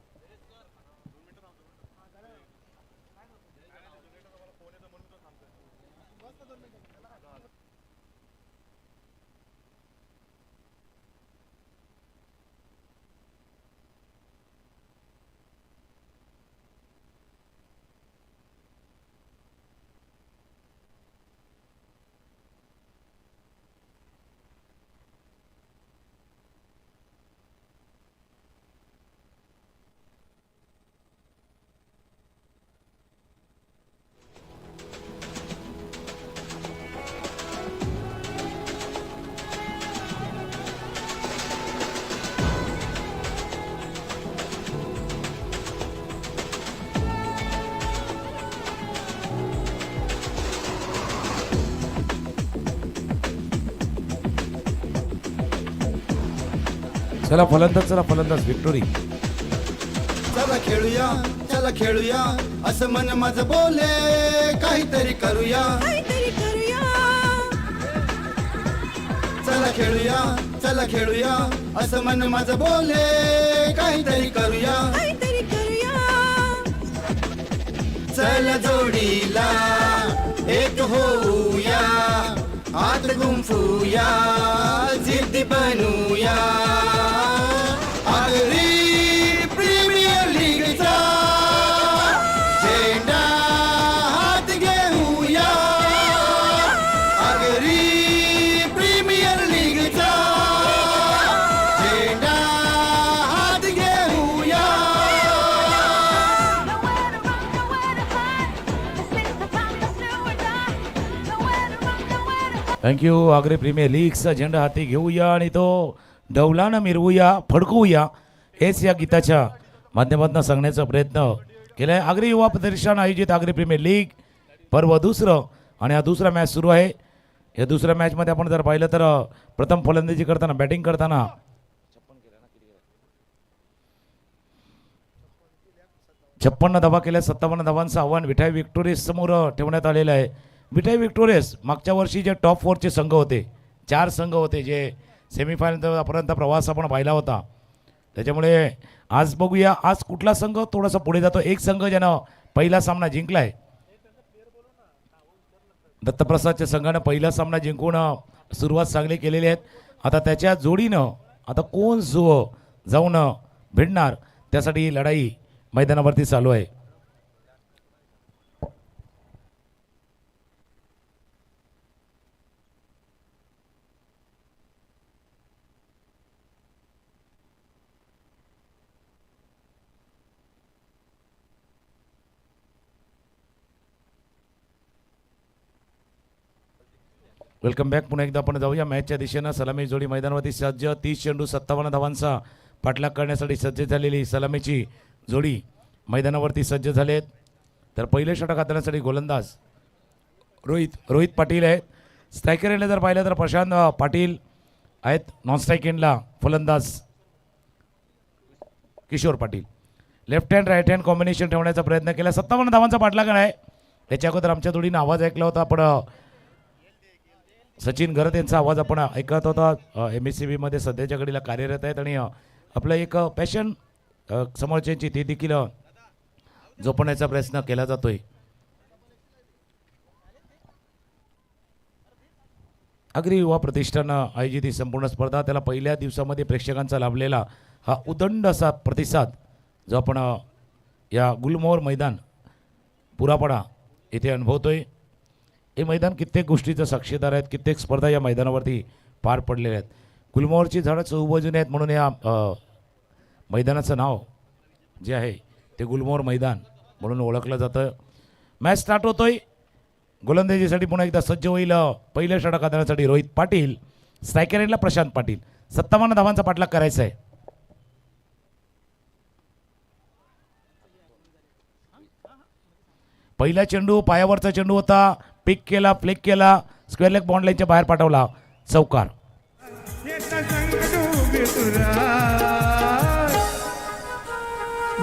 चला फलंदाज विक्टोरी. चला खेळूया असं मन माझं बोले, काहीतरी करूया. चला खेळूया असं मन माझं बोले, काहीतरी करूया. चला जोडीला एक होऊया, हात गुंफूया, जिद्दी बनूया. आगरी प्रीमियर लीगचा थँक्यू. आग्रे प्रीमियर लीगचा झेंडा हाती घेऊया आणि तो डौलानं मिरवूया, फडकवूया, हेच या गीताच्या माध्यमातून सांगण्याचा प्रयत्न केलाय. आग्रे युवा प्रतिष्ठान आयोजित आग्रे प्रीमियर लीग पर्व दुसरं आणि हा दुसरा मॅच सुरू आहे. या दुसऱ्या मॅचमध्ये आपण जर पाहिलं तर प्रथम फलंदाजी करताना, बॅटिंग करताना 56 धावा केल्या. 57 धावांचं आव्हान विठाई विक्टोरियस समोर ठेवण्यात आलेलं आहे. विठाई विक्टोरियस मागच्या वर्षी जे टॉप 4चे संघ होते, 4 संघ होते जे सेमीफायनलपर्यंत प्रवास आपण पाहिला होता. त्याच्यामुळे आज बघूया आज कुठला संघ थोडासा पुढे जातो. एक संघ ज्यानं पहिला सामना जिंकलाय, दत्तप्रसादच्या संघानं पहिला सामना जिंकून सुरुवात चांगली केलेली आहे. आता त्याच्या जोडीनं आता कोण जाऊन भिडणार त्यासाठी ही लढाई मैदानावरती चालू आहे. Welcome back. पुन्हा एकदा आपण जाऊया मॅचच्या दिशेनं. सलामी जोडी मैदानावरती सज्ज. 30 चेंडू 57 धावांचा पाठलाग करण्यासाठी सज्ज झालेली सलामीची जोडी मैदानावरती सज्ज झालेत. तर पहिले षटक हाताळण्यासाठी गोलंदाज रोहित पाटील आहेत. स्ट्रायकर एंडला जर पाहिलं तर प्रशांत पाटील आहेत. नॉन स्ट्राईक एंडला फलंदाज Kishor Patil. Left hand right hand combination ठेवण्याचा प्रयत्न केला. 57 धावांचा पाठलाग आहे. त्याच्या अगोदर आमच्या जोडीनं आवाज ऐकला होता. आपण सचिन घरत यांचा आवाज आपण ऐकत होता. MSCB मध्ये सध्याच्या घडीला कार्यरत आहेत आणि आपलं एक पॅशन समोरच्यांची ती देखील जोपण्याचा प्रयत्न केला जातोय. आग्रे युवा प्रतिष्ठान आयोजित ही संपूर्ण स्पर्धा, त्याला पहिल्या दिवसामध्ये प्रेक्षकांचा लाभलेला हा उदंड असा प्रतिसाद जो आपण या गुलमोहर मैदान पुरापाडा येथे अनुभवतोय. हे मैदान कित्येक गोष्टीचं साक्षीदार आहेत. कित्येक स्पर्धा या मैदानावरती पार पडलेल्या आहेत. गुलमोहरची झाडं चहूबाजूने आहेत म्हणून या मैदानाचं नाव जे आहे ते गुलमोहर मैदान म्हणून ओळखलं जातं. मॅच स्टार्ट होतोय. गोलंदाजीसाठी पुन्हा एकदा सज्ज होईल पहिल्या षटक हाताळण्यासाठी रोहित पाटील. स्ट्रायकर एंडला प्रशांत पाटील. 57 धावांचा पाठलाग करायचा आहे. पहिला चेंडू पायावरचा चेंडू होता. पिक केला, फ्लिक केला, स्क्वेअर लेग बॉन्ड लाईनच्या बाहेर पाठवला, चौकार.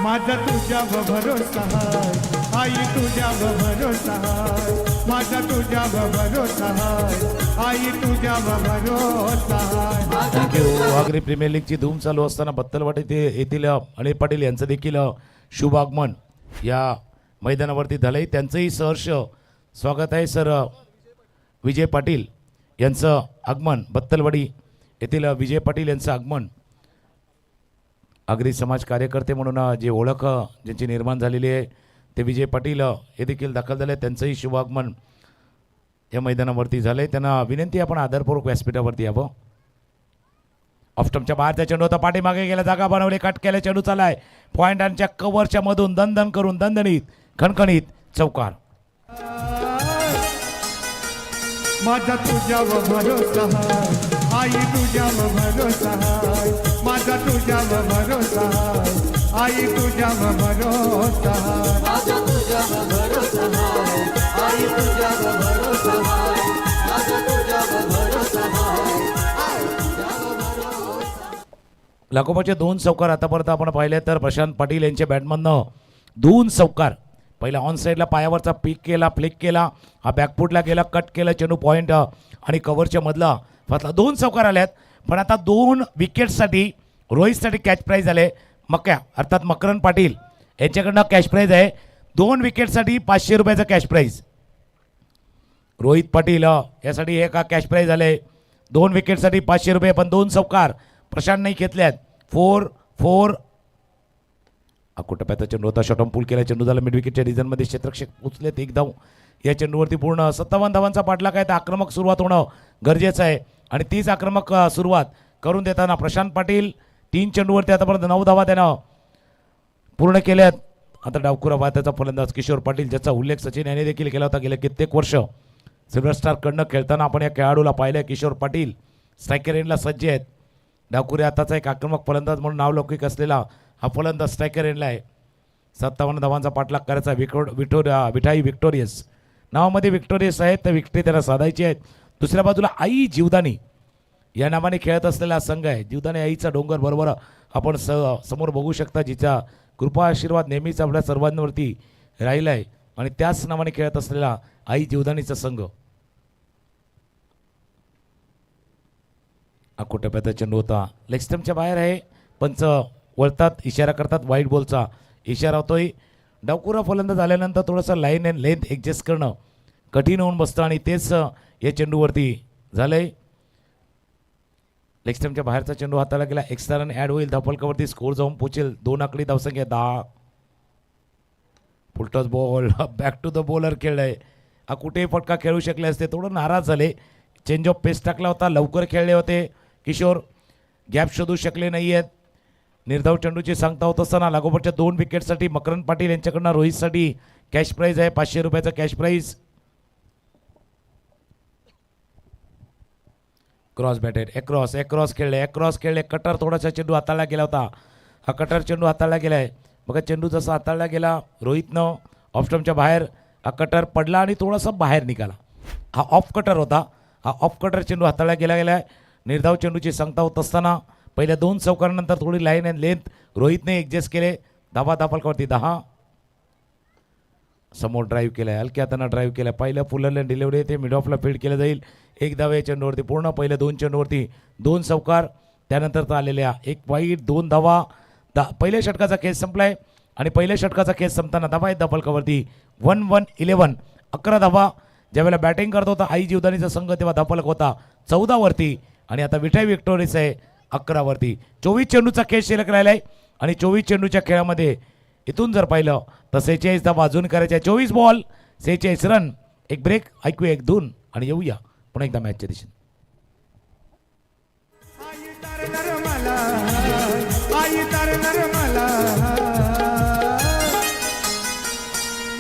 माझा तुझ्यावर भरोसा आहे आई, तुझ्यावर भरोसा आहे माझा, तुझ्यावर भरोसा आहे आई, तुझ्यावर भरोसा आहे. थँक्यू. आग्रे प्रीमियर लीगची धूम चालू असताना बत्तलवाडी येथील अनिल पाटील यांचं देखील शुभ आगमन या मैदानावरती झालंय. त्यांचंही सहर्ष स्वागत आहे. सर विजय पाटील यांचं आगमन, बत्तलवाडी येथील विजय पाटील यांचं आगमन. आग्री समाज कार्यकर्ते म्हणून जे ओळख ज्यांची निर्माण झालेली आहे ते विजय पाटील हे देखील दाखल झाले. त्यांचंही शुभ आगमन या मैदानावरती झालं आहे. त्यांना विनंती आपण आदरपूर्वक व्यासपीठावरती यावं. ऑफस्टमच्या बाहेरचा चेंडू होता, पाठीमागे गेला, जागा बनवली, कट केला, चेंडू चालाय पॉइंटांच्या कव्हरच्या मधून दणदण करून दणदणीत खणखणीत चौकार. माझा तुझ्यावर भरोसा आहे आई, तुझ्यावर भरोसा आहे माझा, तुझ्यावर भरोसा आहे आई, तुझ्यावर भरोसा आहे माझा, तुझ्यावर भरोसा आहे आई, तुझ्यावर भरोसा आहे माझा, तुझ्यावर भरोसा आहे. लागोपाचे 2 चौकार आतापर्यंत आपण पाहिले तर प्रशांत पाटील यांच्या बॅटमधनं 2 चौकार. पहिला ऑन साईडला पायावरचा पिक केला, फ्लिक केला, हा बॅकफुटला गेला, कट केला, चेंडू पॉईंट आणि कव्हरच्या मधला फासला. 2 चौकार आल्यात. पण आता 2 विकेट्ससाठी रोहितसाठी कॅच प्राईज आले. मक्या अर्थात मकरन पाटील यांच्याकडनं कॅश प्राईज आहे. 2 विकेटसाठी 500 रुपयाचा कॅश प्राईज. रोहित पाटील यासाठी हे का कॅश प्राईज आले. 2 विकेटसाठी 500 रुपये. पण 2 चौकार प्रशांत नाही घेतल्यात. 4-4 टप्प्याचा चेंडू होता, शॉर्टम पूल केला, चेंडू झाला मिड विकेटच्या रिझनमध्ये, क्षेत्ररक्षक उचलेत 1 धाव. या चेंडूवरती पूर्ण 57 धावांचा पाठलाग आहे. तर आक्रमक सुरुवात होणं गरजेचं आहे आणि तीच आक्रमक सुरुवात करून देताना प्रशांत पाटील 3 चेंडूवरती आतापर्यंत 9 धावा त्यानं पूर्ण केल्यात. आता डावखुरा त्याचा फलंदाज किशोर पाटील, ज्याचा उल्लेख सचिन यांनी देखील केला होता गेल्या कित्येक वर्ष सिल्वर स्टारकडनं खेळताना आपण या खेळाडूला पाहिलं. किशोर पाटील स्ट्रायकर एंडला सज्ज आहेत. डावखुरी हाताचा एक आक्रमक फलंदाज म्हणून नावलौकिक असलेला हा फलंदाज स्ट्रायकर एंडला आहे. 57 धावांचा पाठलाग करायचा. विठाई विक्टोरियस नावामध्ये विक्टोरियस आहेत, तर विक्टरी त्याला साधायची आहेत. दुसऱ्या बाजूला आई जीवदानी या नावाने खेळत असलेला संघ आहे. जीवदानी आईचा डोंगर बरोबर आपण समोर बघू शकता, जिचा कृपा आशीर्वाद नेहमीच आपल्या सर्वांवरती राहिला आहे आणि त्याच नावाने खेळत असलेला आई जीवदानीचा संघ. अकोटप्याचा चेंडू होता, लेग स्टंपच्या बाहेर आहे. पंच वळतात, इशारा करतात, वाईट बॉलचा इशारा होतोय. डावखुरा फलंदाज आल्यानंतर थोडंसं लाईन अँड लेंथ ॲडजस्ट करणं कठीण होऊन बसतं आणि तेच या चेंडूवरती झालंय. लेग स्टंपच्या बाहेरचा चेंडू हाताला गेला. एक्स्ट्रा रन ॲड होईल. धावफलकावरती स्कोर जाऊन पोचेल. 2 आकडी धावसंख्या 10. Full toss ball back to the bowler खेळलाय. कुठेही फटका खेळू शकले असते. थोडं नाराज झाले. चेंज ऑफ पेस टाकला होता, लवकर खेळले होते किशोर, गॅप शोधू शकले नाही आहेत. निर्धाव चेंडूची सांगता होत असताना लागोपाठच्या 2 विकेटसाठी मकरंद पाटील यांच्याकडनं रोहितसाठी कॅश प्राईज आहे. 500 रुपयाचा cash prize. Cross batted, cross खेळले. कटर थोडासा चेंडू हाताळला गेला होता. हा कटर चेंडू हाताळला गेला आहे. बघा चेंडू जसा हाताळला गेला रोहितनं ऑफ स्टंपच्या बाहेर, हा कटर पडला आणि थोडासा बाहेर निघाला. हा ऑफ कटर होता. हा ऑफ कटर चेंडू हाताळला गेला आहे. निर्धाव चेंडूची सांगता होत असताना पहिल्या 2 चौकारानंतर थोडी लाईन अँड लेंथ रोहितने ॲडजस्ट केले. धावफलकावरती 10. समोर ड्राईव्ह केला आहे, हलक्या हातानं ड्राईव्ह केला आहे. पहिल्या फुलरला डिलिव्हरी ते मिड ऑफला फील्ड केलं जाईल. 1 धाव या चेंडूवरती पूर्ण. पहिल्या 2 चेंडूवरती 2 चौकार, त्यानंतर आलेल्या 1 वाईट 2 धावा. पहिल्या षटकाचा खेळ संपलाय आणि पहिल्या षटकाचा खेळ संपताना धावा आहेत धावफलकावरती 1-1-11. 11 धावा. ज्यावेळेला बॅटिंग करत होता आई जीवदानीचा संघ तेव्हा धावफलक होता 14 वरती आणि आता विठाई विक्टोरियस आहे 11 वरती. 24 चेंडूचा खेळ शिल्लक राहिला आहे आणि 24 चेंडूच्या खेळामध्ये इथून जर पाहिलं तर 46 धावा अजून करायच्या. 24 बॉल 46 रन. एक ब्रेक ऐकूया, 1-2 आणि येऊया पुन्हा एकदा मॅचच्या दिशेने. आई तरणार मला,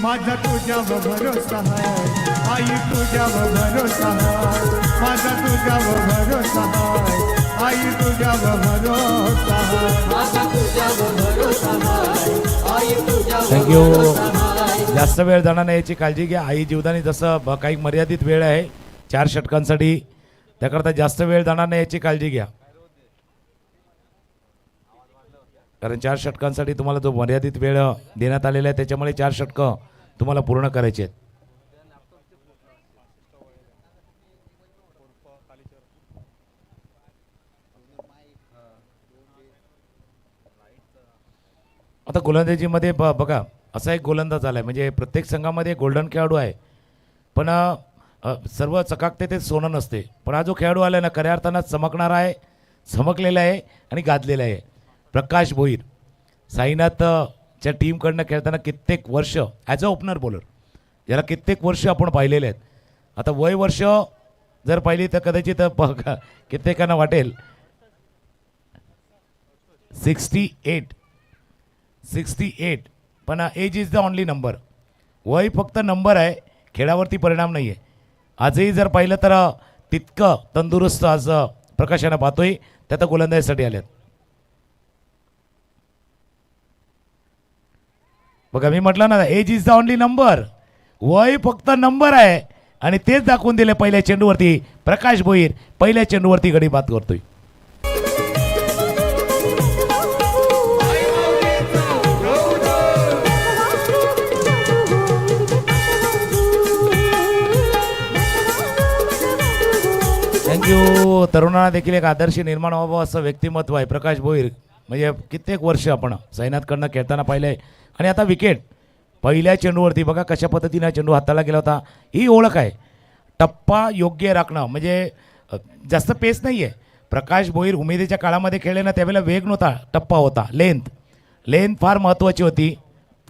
माझा तुझ्यावर भरोसा आहे. आई तुझ्यावर भरोसा आहे. माझा तुझ्यावर भरोसा आहे. आई तुझ्यावर भरोसा आहे. थँक्यू. जास्त वेळ जाणार नाही याची काळजी घ्या. आई जीवदानी जसं काही मर्यादित वेळ आहे 4 षटकांसाठी, त्याकरता जास्त वेळ जाणार नाही याची काळजी घ्या. कारण 4 षटकांसाठी तुम्हाला जो मर्यादित वेळ देण्यात आलेला आहे त्याच्यामुळे 4 षटकं तुम्हाला पूर्ण करायचे आहेत. आता गोलंदाजीमध्ये बघा असा एक गोलंदाज आला आहे, म्हणजे प्रत्येक संघामध्ये गोल्डन खेळाडू आहे, पण सर्व चकाकते ते सोनं नसते. पण हा जो खेळाडू आला आहे ना खऱ्या अर्थानं चमकणारा आहे, चमकलेला आहे आणि गाजलेला आहे. प्रकाश भोईर साईनाथच्या टीमकडनं खेळताना कित्येक वर्ष ॲज अ ओपनर बॉलर याला कित्येक वर्ष आपण पाहिलेले आहेत. आता वय वर्ष जर पाहिली तर कदाचित कित्येकांना वाटेल 68, पण age is the only number. वय फक्त नंबर आहे, खेळावरती परिणाम नाही आहे. आजही जर पाहिलं तर तितकं तंदुरुस्त आज प्रकाशानं पाहतोय, त्यात गोलंदाजीसाठी आल्यात. बघा मी म्हटलं ना age is the only number, वय फक्त नंबर आहे आणि तेच दाखवून दिले पहिल्या चेंडूवरती. प्रकाश भोईर पहिल्या चेंडूवरती गडी बाद करतोय. थँक्यू. तरुणांना देखील एक आदर्श निर्माण व्हावं असं व्यक्तिमत्व आहे प्रकाश भोईर. म्हणजे कित्येक वर्ष आपण साईनाथकडनं खेळताना पाहिलं आहे आणि आता विकेट पहिल्या चेंडूवरती बघा कशा पद्धतीनं चेंडू हाताला गेला होता. ही ओळख आहे, टप्पा योग्य राखणं, म्हणजे जास्त पेस नाही आहे. प्रकाश भोईर उमेदीच्या काळामध्ये खेळले ना त्यावेळेला वेग नव्हता, टप्पा होता. लेंथ फार महत्त्वाची होती.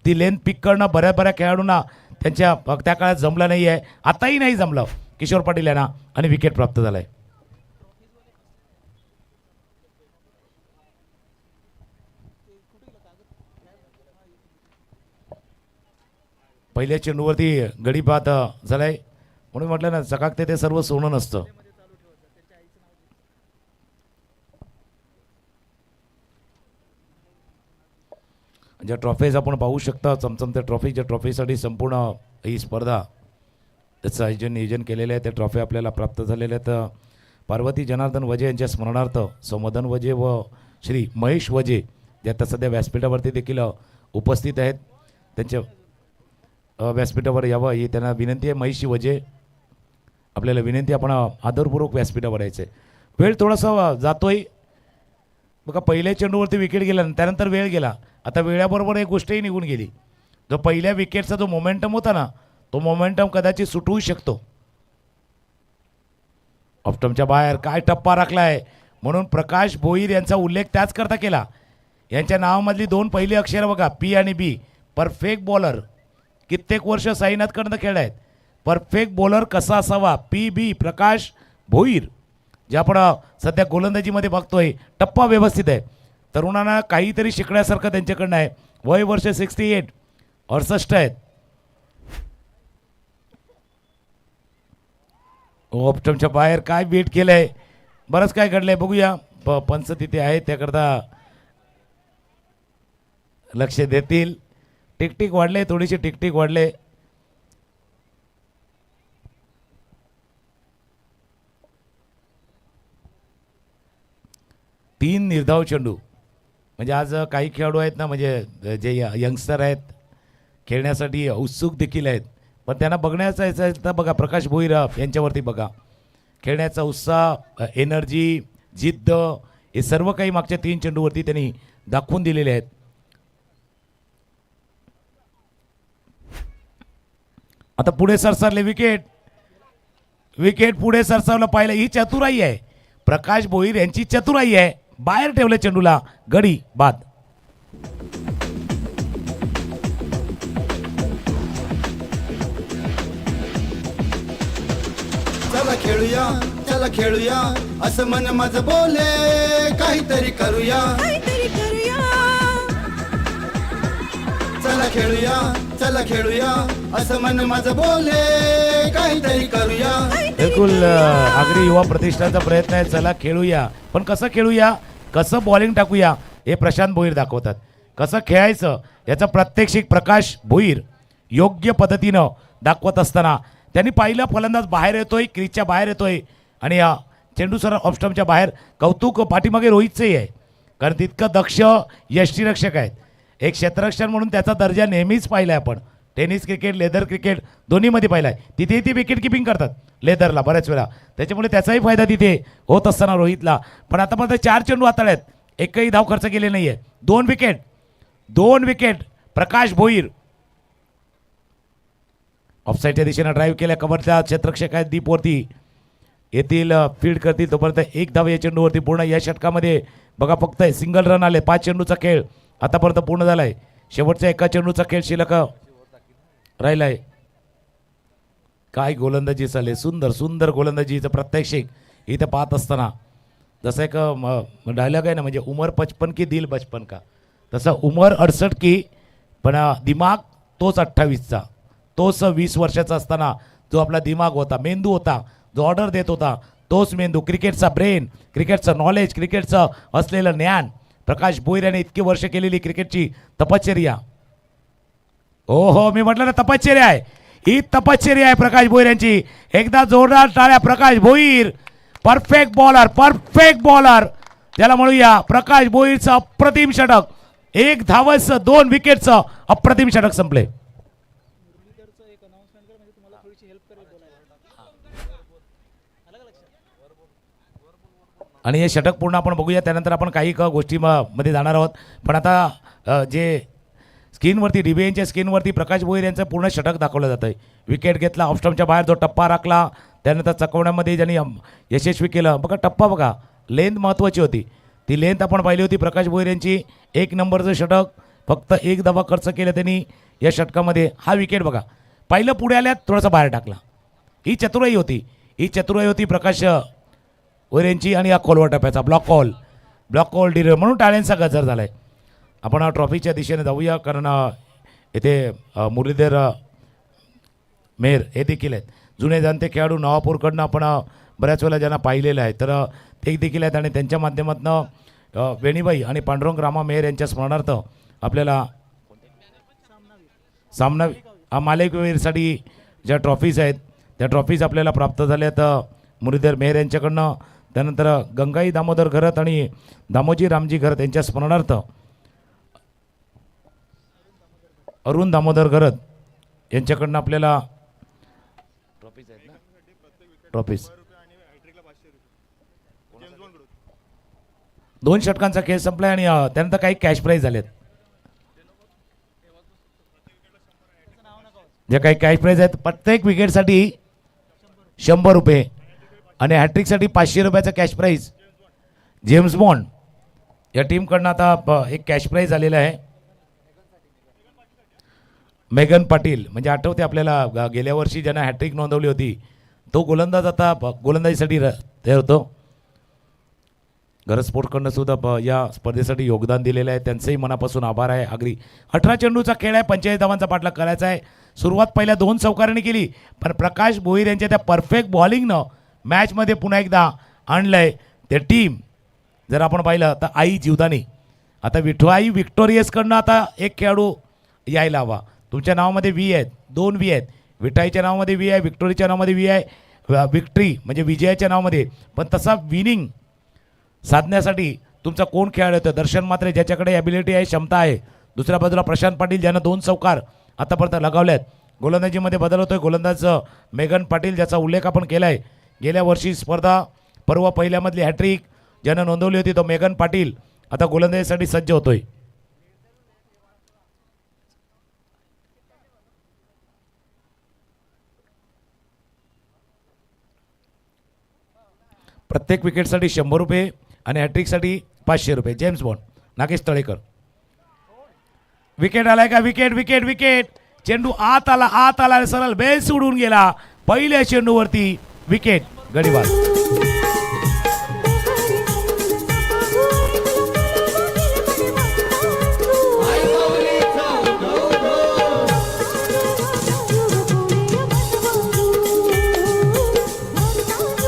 ती लेंथ पिक करणं बऱ्याच खेळाडूंना त्यांच्या त्या काळात जमलं नाही आहे, आताही नाही जमलं किशोर पाटील यांना आणि विकेट प्राप्त झालं आहे. पहिल्या चेंडूवरती गडी बाद झालाय. म्हणून म्हटलं ना, चकाकते ते सर्व सोनं नसतं. ज्या ट्रॉफीज आपण पाहू शकता, चमचमत्या ट्रॉफी, ज्या ट्रॉफीसाठी संपूर्ण ही स्पर्धा त्याचं नियोजन केलेलं आहे, त्या ट्रॉफी आपल्याला प्राप्त झालेल्या आहेत. पार्वती जनार्दन वजे यांच्या स्मरणार्थ मदन वजे व श्री महेश वजे जे आता सध्या व्यासपीठावरती देखील उपस्थित आहेत, त्यांच्या व्यासपीठावर यावं ही त्यांना विनंती आहे. महेश वजे, आपल्याला विनंती, आपण आदरपूर्वक व्यासपीठावर यायचं आहे. वेळ थोडासा जातोय बघा. पहिल्या चेंडूवरती विकेट गेला, त्यानंतर वेळ गेला. आता वेळाबरोबर एक गोष्टही निघून गेली. जो पहिल्या विकेटचा जो मोमेंटम होता ना, तो मोमेंटम कदाचित सुटवू शकतो. ऑफ्टमच्या बाहेर काय टप्पा राखलाय, म्हणून प्रकाश भोईर यांचा उल्लेख त्याच करता केला. यांच्या नावामधली 2 पहिली अक्षरं बघा, पी आणि बी. परफेक्ट बॉलर, कित्येक वर्ष साईनाथकडनं खेळ आहेत. परफेक्ट बॉलर कसा असावा, पी बी प्रकाश भोईर. जे आपण सध्या गोलंदाजीमध्ये बघतोय, टप्पा व्यवस्थित आहे. तरुणांना काहीतरी शिकण्यासारखं त्यांच्याकडनं आहे. वय वर्ष 68 आहेत. ऑप्टमच्या बाहेर काय बीट केलंय, बरंच काय घडलंय बघूया. पंच तिथे आहे, त्याकरता लक्ष देतील. टिकटिक वाढले, थोडीशी टिकटिक वाढले. तीन निर्धाव चेंडू. म्हणजे आज काही खेळाडू आहेत ना, म्हणजे जे यंगस्टर आहेत, खेळण्यासाठी उत्सुक देखील आहेत, पण त्यांना बघण्याचं यायचं तर बघा, प्रकाश भोईर यांच्यावरती बघा, खेळण्याचा उत्साह, एनर्जी, जिद्द, हे सर्व काही मागच्या 3 चेंडूवरती त्यांनी दाखवून दिलेले आहेत. आता पुढे सरसारले विकेट, विकेट पुढे सरसावलं पाहिलं. ही चतुराई आहे, प्रकाश भोईर यांची चतुराई आहे. बाहेर ठेवलं चेंडूला, गडी बाद. चला खेळूया असं मन माझं बोले, काहीतरी करूया. चला खेळूया असं मन माझं बोले, काहीतरी करूया. बिलकुल आगरी युवा प्रतिष्ठानचा प्रयत्न आहे. चला खेळूया, पण कसं खेळूया, कसं बॉलिंग टाकूया, हे प्रशांत भोईर दाखवतात. कसं खेळायचं याचा प्रात्यक्षिक प्रकाश भोईर योग्य पद्धतीनं दाखवत असताना त्यांनी पाहिलं फलंदाज बाहेर येतोय, क्रीजच्या बाहेर येतोय, आणि चेंडू सर ऑफस्टमच्या बाहेर. कौतुक पाठीमागे रोहितचंही आहे, कारण तितकं दक्ष यष्टीरक्षक आहेत. एक क्षेत्ररक्षण म्हणून त्याचा दर्जा नेहमीच पाहिला आहे आपण. टेनिस क्रिकेट, लेदर क्रिकेट दोन्हीमध्ये पाहिला आहे. तिथेही ती विकेट किपिंग करतात लेदरला बऱ्याच वेळा, त्याच्यामुळे त्याचाही फायदा तिथे होत असताना रोहितला. पण आतापर्यंत 4 चेंडू हाताळले आहेत, एकही धाव खर्च केले नाही आहे. 2 विकेट प्रकाश भोईर. ऑफसाईडच्या दिशेनं ड्राईव्ह केल्या, कव्हरच्या क्षेत्ररक्षक आहेत दीपवरती, येथील फील्ड करतील. तोपर्यंत 1 धाव या चेंडूवरती. पूर्ण या षटकामध्ये बघा फक्त सिंगल रन आले. 5 चेंडूचा खेळ आतापर्यंत पूर्ण झाला आहे. शेवटचा 1 चेंडूचा खेळ शिल्लक राहिला आहे. काय गोलंदाजी चालले, सुंदर सुंदर गोलंदाजीचं प्रात्यक्षिक इथं पाहत असताना. जसं एक डायलॉग आहे ना, म्हणजे उमर 55 की दिल बचपन का, तसं उमर 68 की पण दिमाग तोच 28चा, तोच 20 वर्षाचा असताना जो आपला दिमाग होता, मेंदू होता, जो ऑर्डर देत होता, तोच मेंदू, क्रिकेटचा ब्रेन, क्रिकेटचं नॉलेज, क्रिकेटचं असलेलं ज्ञान. प्रकाश भोईर याने इतकी वर्ष केलेली क्रिकेटची तपश्चर्या. हो, मी म्हटलं ना तपश्चर्या आहे, ही तपश्चर्या आहे प्रकाश भोईर यांची. एकदा जोरदार टाळ्या. प्रकाश भोईर परफेक्ट बॉलर त्याला म्हणूया. प्रकाश भोईरचं अप्रतिम षटक, 1 धावचं 2 विकेटचं अप्रतिम षटक संपले. आणि हे षटक पूर्ण आपण बघूया, त्यानंतर आपण काही गोष्टी मध्ये जाणार आहोत. पण आता जे स्क्रीनवरती, डीबीएनच्या स्क्रीनवरती प्रकाश भोईर यांचं पूर्ण षटक दाखवलं जातं आहे. विकेट घेतला, ऑफस्टमच्या बाहेर जो टप्पा राखला, त्यानंतर चकवण्यामध्ये ज्यांनी यशस्वी केलं. बघा टप्पा बघा, लेंथ महत्त्वाची होती, ती लेंथ आपण पाहिली होती. प्रकाश भोईर यांची 1 नंबरचं षटक, फक्त 1 धावा खर्च केला त्यांनी या षटकामध्ये. हा विकेट बघा, पहिलं पुढे आल्यात, थोडासा बाहेर टाकला. ही चतुराई होती प्रकाश भोईर यांची. आणि या खोलवर टप्प्याचा ब्लॉक कॉल डिरे म्हणून टाळ्यांचा गजर झाला आहे. आपण ट्रॉफीच्या दिशेने जाऊया, कारण येथे मुरलीधर मेहर हे देखील आहेत. जुने जाणते खेळाडू नवापूरकडनं आपण बऱ्याच वेळेला ज्यांना पाहिलेलं आहे तर ते देखील आहेत आणि त्यांच्या माध्यमातून वेणीबाई आणि पांडुरंग रामा मेहर यांच्या स्मरणार्थ आपल्याला सामना मालिकवीरसाठी ज्या ट्रॉफीज आहेत त्या ट्रॉफीज आपल्याला प्राप्त झाल्यात मुरलीधर मेहर यांच्याकडनं. त्यानंतर गंगाई दामोदर घरत आणि दामोजी रामजी घरत यांच्या स्मरणार्थ अरुण दामोदर घरत यांच्याकडनं आपल्याला ट्रॉफीज आहेत ना, ट्रॉफीज 2 षटकांचा खेळ संपलाय आणि त्यानंतर काही कॅश प्राईज झालेत. जे काही कॅश प्राईज आहेत प्रत्येक विकेटसाठी 100 रुपये आणि हॅट्रिकसाठी 500 रुपयाचा कॅश प्राईज. जेम्स बॉन्ड या टीमकडनं आता एक कॅश प्राईज आलेला आहे. मेगन पाटील म्हणजे आठवते आपल्याला गेल्या वर्षी ज्यांना हॅट्रिक नोंदवली होती तो गोलंदाज आता गोलंदाजीसाठी तयार होतो. गरज स्पोर्टकडनं सुद्धा या स्पर्धेसाठी योगदान दिलेलं आहे, त्यांचंही मनापासून आभार आहे. अगदी 18 चेंडूचा खेळ आहे, 45 धावांचा पाठलाग करायचा आहे. सुरुवात पहिल्या 2 चौकारांनी केली पण प्रकाश भोईर यांच्या त्या परफेक्ट बॉलिंगनं मॅचमध्ये पुन्हा एकदा आणलंय ते टीम. जर आपण पाहिलं तर आई जीवदानी आता विठवाई विक्टोरियसकडनं आता एक खेळाडू यायला हवा. तुमच्या नावामध्ये व्ही आहेत, 2 व्ही आहेत. विठाईच्या नावामध्ये व्ही आहे, विक्टोरीच्या नावामध्ये व्ही आहे, विक्ट्री म्हणजे विजयाच्या नावामध्ये. पण तसा विनिंग साधण्यासाठी तुमचा कोण खेळाडू होतं? दर्शन मात्रे ज्याच्याकडे ॲबिलिटी आहे, क्षमता आहे. दुसऱ्या बाजूला प्रशांत पाटील ज्यानं 2 चौकार आतापर्यंत लगावल्यात. गोलंदाजीमध्ये बदल होतोय. गोलंदाज मेगन पाटील ज्याचा उल्लेख आपण केला आहे. गेल्या वर्षी स्पर्धा पर्व पहिल्यामधली हॅट्रिक ज्यानं नोंदवली होती तो मेगन पाटील आता गोलंदाजीसाठी सज्ज होतोय. प्रत्येक विकेटसाठी 100 रुपये आणि हॅट्रिकसाठी 500 रुपये. James Bond Nagesh Talekar. Wicket आलाय का? Wicket wicket wicket. चेंडू आत आला सरळ बेस उडून गेला. पहिल्या चेंडूवरती विकेट. गडीबाद.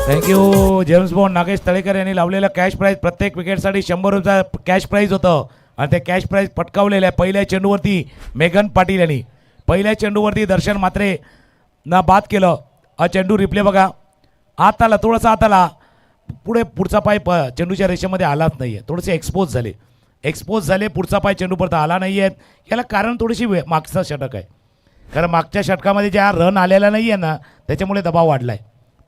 Thank you James Bond. Nagesh Talekar यांनी लावलेलं कॅश प्राईज प्रत्येक विकेटसाठी 100 रुपयाचा कॅश प्राईज होतं आणि ते कॅश प्राईज पटकावलेलं आहे. पहिल्या चेंडूवरती मेगन पाटील यांनी पहिल्या चेंडूवरती दर्शन मात्रे ना बाद केलं. हा चेंडू रिप्ले बघा. आत आला, थोडासा आत आला, पुढचा पाय चेंडूच्या रेषेमध्ये आलाच नाही आहे. थोडेसे एक्सपोज झाले. पुढचा पाय चेंडूपर्यंत आला नाही आहे. याला कारण थोडीशी मागचा षटक आहे. कारण मागच्या षटकामध्ये ज्या रन आलेला नाही आहे ना त्याच्यामुळे दबाव वाढला आहे,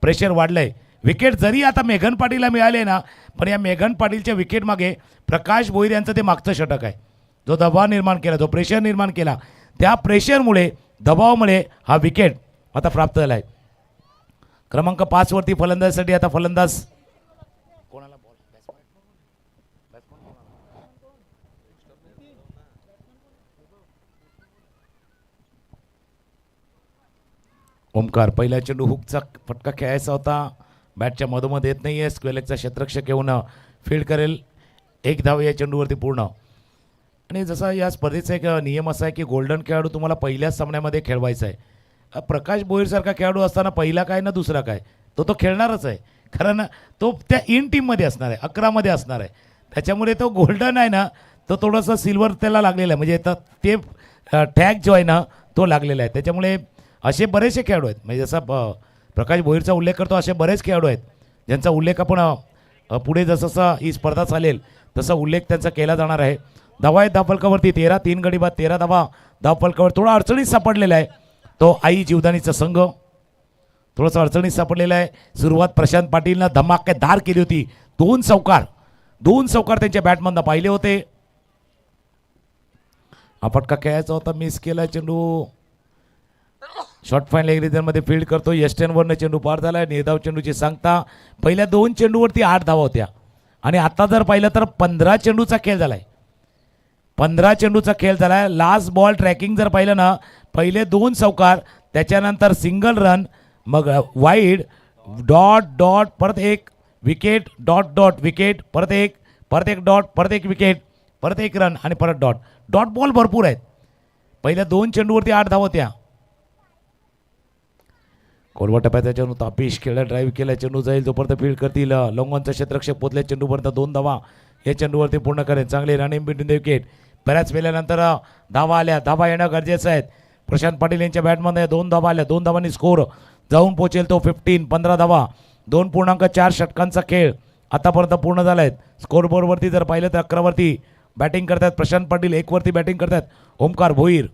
प्रेशर वाढलं आहे. विकेट जरी आता मेघन पाटीलला मिळाले ना पण या मेघन पाटीलच्या विकेट मागे प्रकाश भोईर यांचं ते मागचं षटक आहे. जो दबाव निर्माण केला, जो प्रेशर निर्माण केला, त्या प्रेशरमुळे दबावामुळे हा विकेट आता प्राप्त झाला आहे. क्रमांक 5 वरती फलंदाजीसाठी आता फलंदाज कोणाला बॉल? ओमकार. पहिला चेंडू हुकचा फटका खेळायचा होता, बॅटच्या मधोमध येत नाही आहे. स्क्वेलेकचा क्षेत्ररक्षक येऊन फील्ड करेल. 1 धाव या चेंडूवरती पूर्ण. आणि जसा या स्पर्धेचा एक नियम असा आहे की गोल्डन खेळाडू तुम्हाला पहिल्याच सामन्यामध्ये खेळवायचा आहे. प्रकाश भोईरसारखा खेळाडू असताना पहिला काय ना दुसरा काय तो खेळणारच आहे, कारण तो त्या इन टीममध्ये असणार आहे, 11 मध्ये असणार आहे. त्याच्यामुळे तो गोल्डन आहे ना तो थोडंसं सिल्वर त्याला लागलेला आहे, म्हणजे ते टॅग जो आहे ना तो लागलेला आहे. त्याच्यामुळे असे बरेचसे खेळाडू आहेत, म्हणजे जसा प्रकाश भोईरचा उल्लेख करतो असे बरेच खेळाडू आहेत ज्यांचा उल्लेख आपण पुढे जसं ही स्पर्धा चालेल तसा उल्लेख त्यांचा केला जाणार आहे. धावा आहेत धावफलकावरती 13, 3 गडी बाद 13 धावा धावफलकावर. थोडा अडचणीत सापडलेला आहे तो आई जीवदानीचा संघ, थोडंसं अडचणीत सापडलेला आहे. सुरुवात प्रशांत पाटीलनं धमाकेदार केली होती. 2 चौकार त्यांच्या बॅटमधनं पाहिले होते. हा फटका खेळायचा होता, मिस केला चेंडू. शॉर्ट फाईन लेग रिझनमध्ये फील्ड करतो. यस्टेनवरनं चेंडू पार झाला. निर्धाव चेंडूची सांगता. पहिल्या 2 चेंडूवरती 8 धावा होत्या आणि आता जर पाहिलं तर 15 चेंडूचा खेळ झालाय. 15 चेंडूचा खेळ झालाय. लास्ट बॉल ट्रॅकिंग जर पाहिलं ना, पहिले 2 चौकार, त्याच्यानंतर सिंगल रन, मग वाईड, डॉट डॉट, परत 1 विकेट, डॉट डॉट विकेट, परत एक डॉट, परत 1 विकेट, परत 1 रन आणि परत डॉट. डॉट बॉल भरपूर आहेत. पहिल्या 2 चेंडूवरती 8 धावा होत्या. कोलवा टप्प्याचा चेंडू तापीश खेळला ड्राईव्ह केला चेंडू जाईल जोपर्यंत फील्ड करतील लॉंगॉनचा क्षेत्ररक्षक पोचले चेंडूपर्यंत 2 धावा या चेंडूवरती पूर्ण करेल चांगले रनिंग बिटवीन द विकेट बऱ्याच वेळेनंतर धावा आल्या धावा येणं गरजेचं आहे प्रशांत पाटील यांच्या बॅटमध्ये 2 धावा आल्या 2 धावांनी स्कोर जाऊन पोहोचेल तो 15 धावा 2.4 षटकांचा खेळ आतापर्यंत पूर्ण झाला आहे स्कोर बोर्डवरती जर पाहिलं तर 11 वरती बॅटिंग करतात प्रशांत पाटील 1 वरती बॅटिंग करतात ओमकार भोईर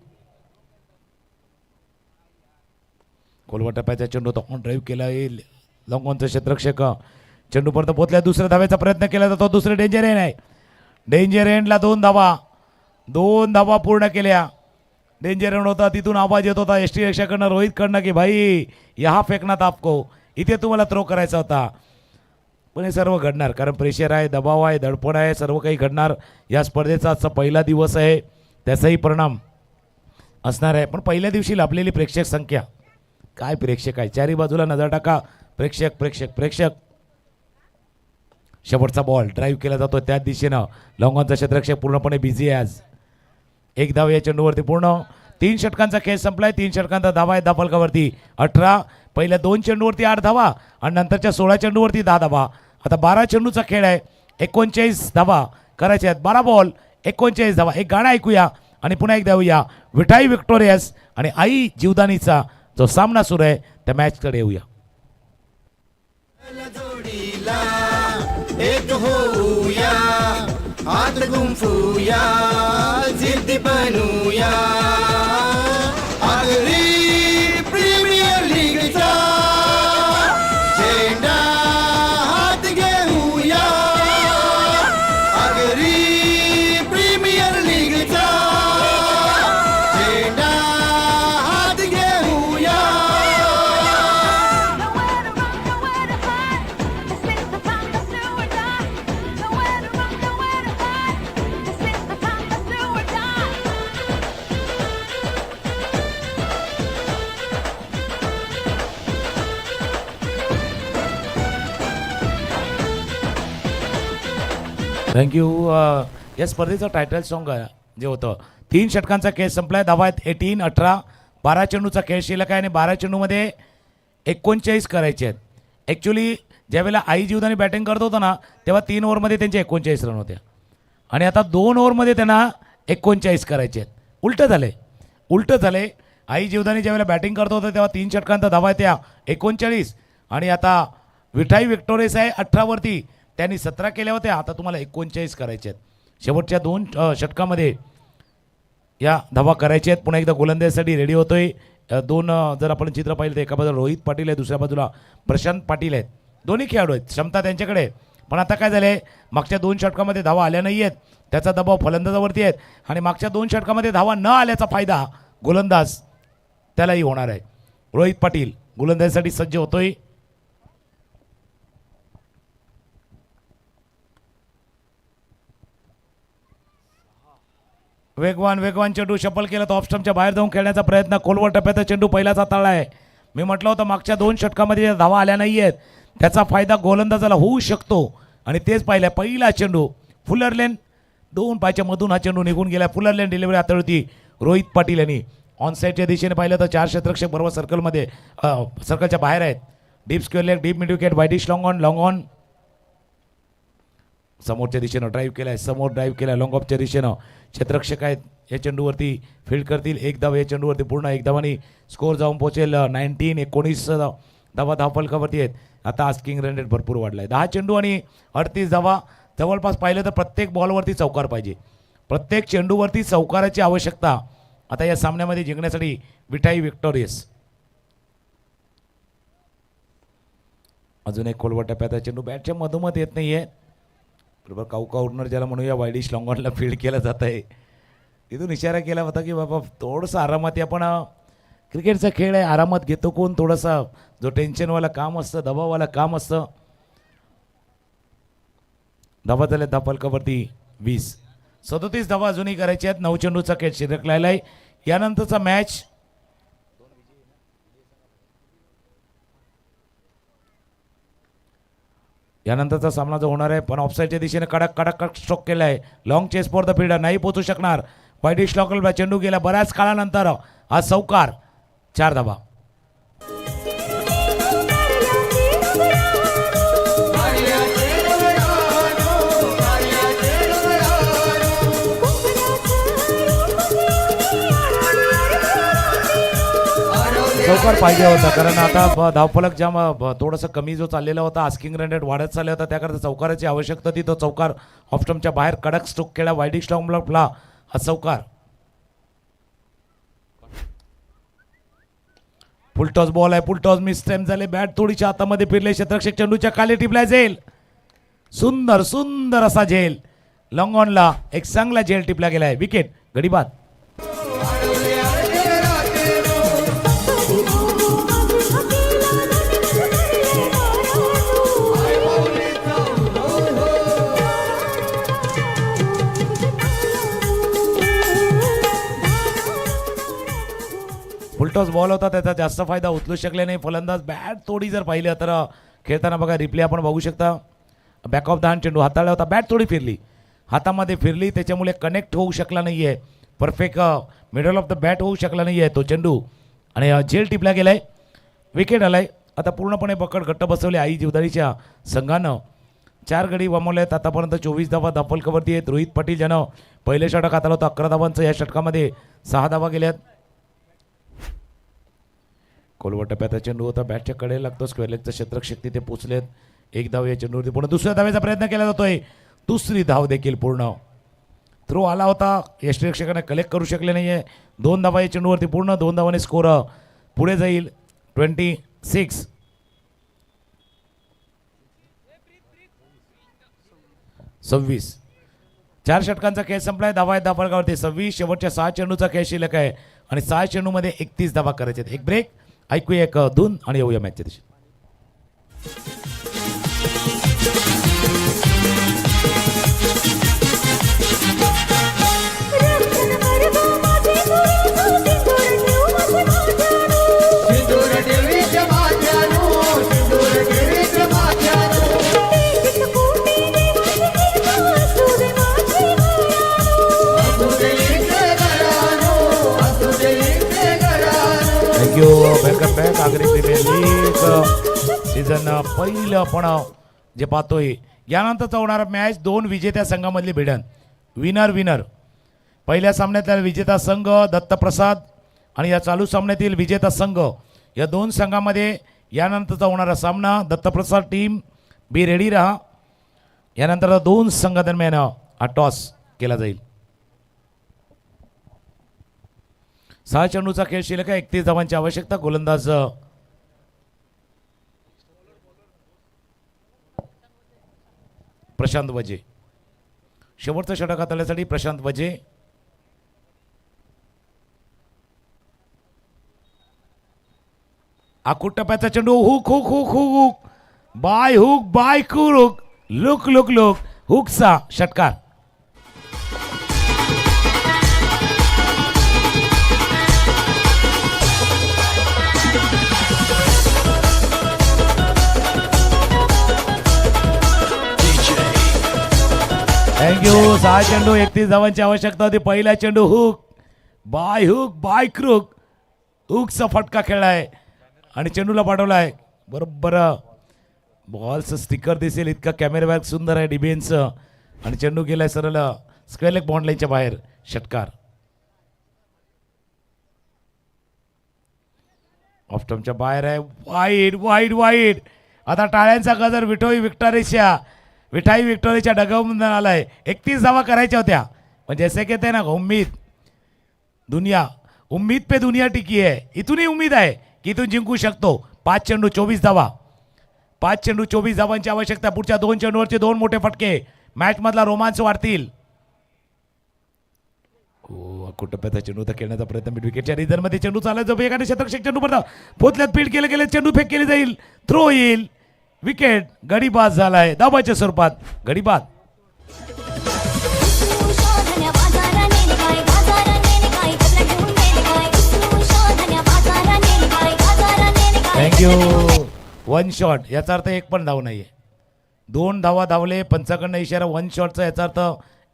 कोलवा टप्प्याचा चेंडू तो ऑन ड्राईव्ह केला येईल लॉंगॉनचा क्षेत्ररक्षक चेंडूपर्यंत पोहोचल्या दुसऱ्या धाव्याचा प्रयत्न केला जातो दुसरे डेंजर एंड आहे डेंजर एंडला 2 धावा पूर्ण केल्या डेंजर एंड होता तिथून आवाज येत होता एसटी रक्षाकडनं रोहितकडनं की भाई यहा फेकना था आपको इथे तुम्हाला थ्रो करायचा होता पण हे सर्व घडणार कारण प्रेशर आहे दबाव आहे दडपण आहे सर्व काही घडणार या स्पर्धेचा आजचा पहिला दिवस आहे त्याचाही परिणाम असणार आहे पण पहिल्या दिवशी लाभलेली प्रेक्षक संख्या काय प्रेक्षक आहे चारी बाजूला नजर टाका प्रेक्षक शेवटचा बॉल ड्राईव्ह केला जातो त्याच दिशेनं लॉंगॉनचा क्षेत्ररक्षक पूर्णपणे बिझी आहे आज 1 धाव या चेंडूवरती पूर्ण 3 षटकांचा खेळ संपलाय 3 षटकांचा धावा आहे धाफलकावरती 18 पहिल्या 2 चेंडूवरती 8 धावा आणि नंतरच्या 16 चेंडूवरती 10 धावा आता 12 चेंडूचा खेळ आहे 39 धावा करायचे आहेत 12 बॉल 39 धावा एक गाणं ऐकूया आणि पुन्हा एकदा येऊया विठाई विक्टोरियस आणि आई जीवदानीचा जो सामना सुरू आहे त्या मॅचकडे येऊया जोडीला एक होऊया हात गुंफूया जिद्दी बनूया आगरी प्रीमियर लीगचा झेंडा हात घेऊया आगरी प्रीमियर लीगचा झेंडा हात घेऊया थँक्यू या स्पर्धेचं टायटल सॉन्ग जे होतं 3 षटकांचा खेळ संपलाय धावा आहेत 18 18 12 चेंडूचा खेळ शिल्लक आहे आणि 12 चेंडूमध्ये 39 करायचे आहेत ॲक्च्युली ज्यावेळेला आई जीवदानी बॅटिंग करत होता ना तेव्हा 3 ओव्हरमध्ये त्यांचे 39 रन होते आणि आता 2 ओव्हरमध्ये त्यांना 39 करायचे आहेत उलटं झाले आई जीवदानी ज्यावेळेला बॅटिंग करत होतं तेव्हा 3 षटकांचा धावा आहे त्या 39 आणि आता विठाई विक्टोरियस आहे 18 वरती त्यांनी 17 केल्या होत्या आता तुम्हाला 39 करायचे आहेत शेवटच्या 2 षटकामध्ये या धावा करायच्या आहेत पुन्हा एकदा गोलंदाजीसाठी रेडी होतोय 2 जर आपण चित्र पाहिलं तर एका बाजूला रोहित पाटील आहे दुसऱ्या बाजूला प्रशांत पाटील आहेत दोन्ही खेळाडू आहेत क्षमता त्यांच्याकडे पण आता काय झालं मागच्या 2 षटकामध्ये धावा आल्या नाही आहेत त्याचा दबाव फलंदाजावरती आहेत आणि मागच्या 2 षटकामध्ये धावा न आल्याचा फायदा गोलंदाज त्यालाही होणार आहे रोहित पाटील गोलंदाजीसाठी सज्ज होतोय वेगवान चेंडू शफल केला तर ऑफस्टम्पच्या बाहेर जाऊन खेळण्याचा प्रयत्न कोलवा टप्प्याचा चेंडू पहिलाच हाताळला आहे मी म्हटलं होतं मागच्या 2 षटकामध्ये धावा आल्या नाही आहेत त्याचा फायदा गोलंदाजाला होऊ शकतो आणि तेच पाहिलं पहिला चेंडू फुलर लेन 2 पायच्या मधून हा चेंडू निघून गेला फुलर लेन डिलिव्हरी हाताळती रोहित पाटील यांनी ऑनसाईडच्या दिशेने पाहिलं तर 4 क्षेत्ररक्षक बरोबर सर्कलमध्ये सर्कलच्या बाहेर आहेत deep square leg deep mid wicket widish long on समोरच्या दिशेनं ड्राईव्ह केला आहे समोर ड्राईव्ह केला आहे लॉंग ऑफच्या दिशेनं क्षेत्ररक्षक आहेत या चेंडूवरती फील्ड करतील 1 धाव या चेंडूवरती पूर्ण 1 धावांनी स्कोर जाऊन पोहोचेल 19 धावा धावफलकावरती आहेत आता आस्किंग रन रेट भरपूर वाढला आहे 10 चेंडू आणि 38 धावा जवळपास पाहिलं तर प्रत्येक बॉलवरती चौकार पाहिजे प्रत्येक चेंडूवरती चौकाराची आवश्यकता आता या सामन्यामध्ये जिंकण्यासाठी विठाई विक्टोरियस अजून एक कोलवा टप्प्याचा चेंडू बॅटच्या मधोमध येत नाही आहे बरोबर काउकाउटनर ज्याला म्हणूया वाईडिश लॉंगॉनला फील्ड केलं जात आहे तिथून इशारा केला होता की बाबा थोडंसं आरामात आपण क्रिकेटचा खेळ आहे आरामात घेतो कोण थोडासा जो टेन्शनवाला काम असतं दबाववाला काम असतं धावा झाल्या धाफलकावरती 37 धावा अजूनही करायच्या आहेत 9 चेंडूचा खेळ शिल्लक राहिला आहे यानंतरचा मॅच यानंतरचा सामना जो होणार आहे पण ऑफसाईडच्या दिशेने कडक स्ट्रोक केला आहे long chase for the fielder नाही पोहोचू शकणार वाईडिश लॉकलला चेंडू गेला बऱ्याच काळानंतर हा चौकार 4 धावा चौकार पाहिजे होता, कारण आता धावफलक जाम थोडंसं कमी जो चाललेला होता, आस्किंग रन रेट वाढत चालला होता, त्याकरता चौकाराची आवश्यकता होती. तो चौकार ऑफस्टम्पच्या बाहेर कडक स्ट्रोक केला, वाईडिंग स्टॉम्पला हा चौकार. फुलटॉस बॉल आहे, फुलटॉस मिस टाइम झाले, बॅट थोडीच्या हातामध्ये फिरले, क्षेत्ररक्षक चेंडूच्या खाली टिपला झेल. सुंदर सुंदर असा झेल, लॉंग ऑनला एक चांगला झेल टिपला गेलाय. विकेट, गडी बाद. फुलटॉस बॉल होता, त्याचा जास्त फायदा उचलू शकले नाही फलंदाज. बॅट थोडी जर पाहिलं तर खेळताना बघा, रिप्ले आपण बघू शकता. बॅक ऑफ द हँड चेंडू हाताळला होता, बॅट थोडी फिरली, हातामध्ये फिरली, त्याच्यामुळे कनेक्ट होऊ शकला नाही आहे. Perfect middle of the bat होऊ शकला नाही आहे तो चेंडू, आणि झेल टिपला गेलाय. विकेट आलाय. आता पूर्णपणे पकड घट्ट बसवली आई जीवदारीच्या संघानं. 4 गडी गमावले आहेत आतापर्यंत. 24 धावा धावफलकावरती आहेत. रोहित पाटील ज्यानं पहिले षटक हाताळलं होतं, 11 धावांचं या षटकामध्ये 6 धावा गेल्यात. कोलवा टप्प्याचा चेंडू होता, बॅटच्या कडे लागतो, स्क्वेअर लेगचं क्षेत्ररक्षक तिथे पोचलेत. 1 धाव या चेंडूवरती पूर्ण. दुसऱ्या धावेचा प्रयत्न केला जातोय, दुसरी धाव देखील पूर्ण. थ्रो आला होता, यष्टीरक्षकाने कलेक्ट करू शकले नाही आहे. 2 धावा या चेंडूवरती पूर्ण. 2 धावाने स्कोर पुढे जाईल 26. सव्वीस. 4 षटकांचा खेळ संपलाय. धावा आहेत धावफलकावरती 26. शेवटच्या 6 चेंडूचा खेळ शिल्लक आहे, आणि 6 चेंडूमध्ये 31 धावा करायचे आहेत. एक ब्रेक, ऐकूया एक धून आणि येऊया मॅचच्या दिवशी. Thank you. Welcome back. Agri premier league season पहिलं आपण जे पाहतोय, यानंतरचा होणारा मॅच 2 विजेत्या संघामधली भिडण. विनर. पहिल्या सामन्यातला विजेता संघ दत्तप्रसाद, आणि या चालू सामन्यातील विजेता संघ. या 2 संघामध्ये यानंतरचा होणारा सामना. दत्तप्रसाद टीम बी रेडी राहा. यानंतर 2 संघादरम्यान हा टॉस केला जाईल. 6 चेंडूचा खेळ शिल्लक आहे. 31 धावांची आवश्यकता. गोलंदाज प्रशांत वजे. शेवटचं षटक हाताळण्यासाठी प्रशांत वजे. आखूट टप्प्याचा चेंडू. Hook by hook. लुक हुकचा षटकार. थँक्यू. 6 चेंडू 31 धावांची आवश्यकता होती. पहिला चेंडू हुक बाय क्रूक. हुकचा फटका खेळलाय आणि चेंडूला पाठवलाय. बरोबर बॉलचं स्टिकर दिसेल इतका कॅमेरा सुंदर आहे डिबेन्सचं, आणि चेंडू गेलाय सरळ स्क्वेअर लेग बॉन्ड लाईनच्या बाहेर. षटकार. ऑफस्टम्पच्या बाहेर आहे. वाईड. आता टाळ्यांचा गजर विठाई विक्टोरीच्या डगावून आलाय. 31 धावा करायच्या होत्या, पण जैसे कहते ना उम्मीद पे दुनिया टिकी है. इथूनही उम्मीद आहे की इथून जिंकू शकतो. 5 चेंडू 24 धावा. 5 चेंडू 24 धावांची आवश्यकता. पुढच्या 2 चेंडूवरचे 2 मोठे फटके मॅच मधला रोमांच वाढतील. टप्प्याचा चेंडू तर खेळण्याचा प्रयत्न मिड विकेटच्या रिझनमध्ये चेंडू चालायचा. एखाद्या क्षेत्ररक्षक चेंडू पडता पोचल्यात फील्ड केले चेंडू फेक केली जाईल. थ्रो येईल. विकेट. गडी बाद झालाय दाबाच्या स्वरूपात. गडी बाद. थँक्यू. 1 शॉट, याचा अर्थ 1 पण धाव नाहीये. 2 धावा धावले, पंचाकडनं इशारा 1 शॉटचा, याचा अर्थ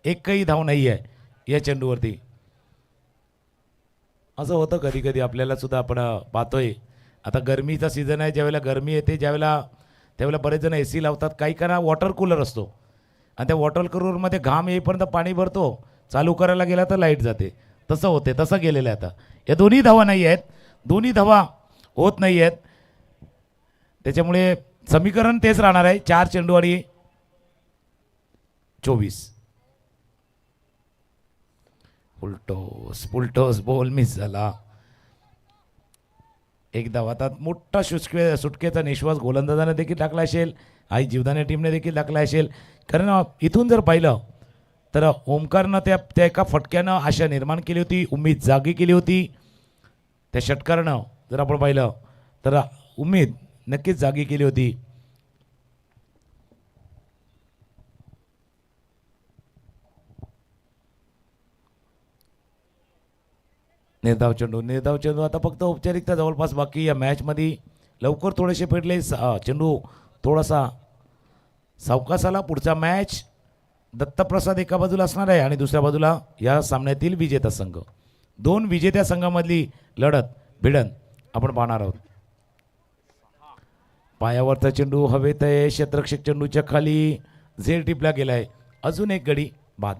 1ही धाव नाही आहे या चेंडूवरती. असं होतं कधी कधी आपल्याला सुद्धा. आपण पाहतोय आता गरमीचा सीझन आहे, ज्यावेळेला गरमी येते त्यावेळेला बरेच जण AC लावतात. काही करा वॉटर कूलर असतो, आणि त्या वॉटर कूलरमध्ये घाम येईपर्यंत पाणी भरतो, चालू करायला गेला तर लाईट जाते. तसं होते, तसं गेलेलं आहे. आता या दोन्ही धावा नाही आहेत. दोन्ही धावा होत नाही आहेत. त्याच्यामुळे समीकरण तेच राहणार आहे 4 चेंडू आणि 24. फुलटॉस बॉल मिस झाला. एक धाव. आता मोठा सुटकेचा निश्वास गोलंदाजाने देखील टाकला असेल, आई जीवदाने टीमने देखील टाकला असेल. कारण इथून जर पाहिलं तर ओमकारनं त्या एका फटक्यानं आशा निर्माण केली होती, उम्मीद जागी केली होती. त्या षटकारानं जर आपण पाहिलं तर उम्मीद नक्कीच जागी केली होती. निर्धाव चेंडू आता फक्त औपचारिकता जवळपास बाकी या मॅचमध्ये. लवकर थोडेसे फेडले चेंडू, थोडासा सावकाश आला. पुढचा मॅच दत्तप्रसाद एका बाजूला असणार आहे आणि दुसऱ्या बाजूला या सामन्यातील विजेता संघ. 2 विजेत्या संघामधली लढत भिडन आपण पाहणार आहोत. पायावरचा चेंडू हवेत आहे, क्षेत्ररक्षक चेंडूच्या खाली झेल टिपला गेलाय. अजून एक गडी बाद.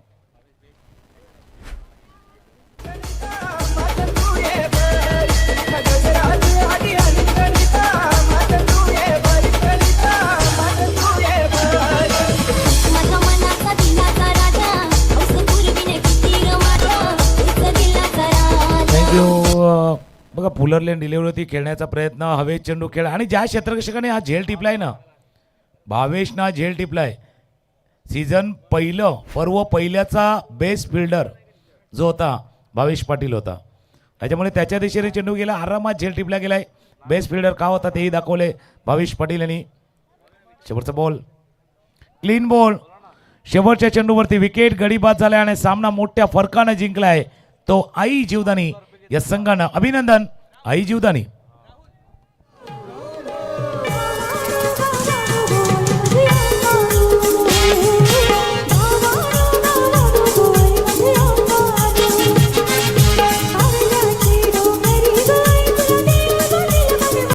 बघा फुलरलेन डिलिव्हरी होती, खेळण्याचा प्रयत्न, हवेत चेंडू खेळ आणि ज्या क्षेत्ररक्षकाने हा झेल टिपलाय ना, भावेशना झेल टिपलाय. सीझन पर्व पहिल्याचा बेस्ट फिल्डर जो होता भावेश पाटील होता. त्याच्यामुळे त्याच्या दिशेने चेंडू गेला, आरामात झेल टिपला गेलाय. बेस्ट फिल्डर का होता तेही दाखवले भावेश पाटील यांनी. शेवटचा बॉल क्लीन बॉल. शेवटच्या चेंडूवरती विकेट, गडी बाद झाला आणि सामना मोठ्या फरकाने जिंकलाय तो आई जीवदानी या संघानं. अभिनंदन आई जीवदानी.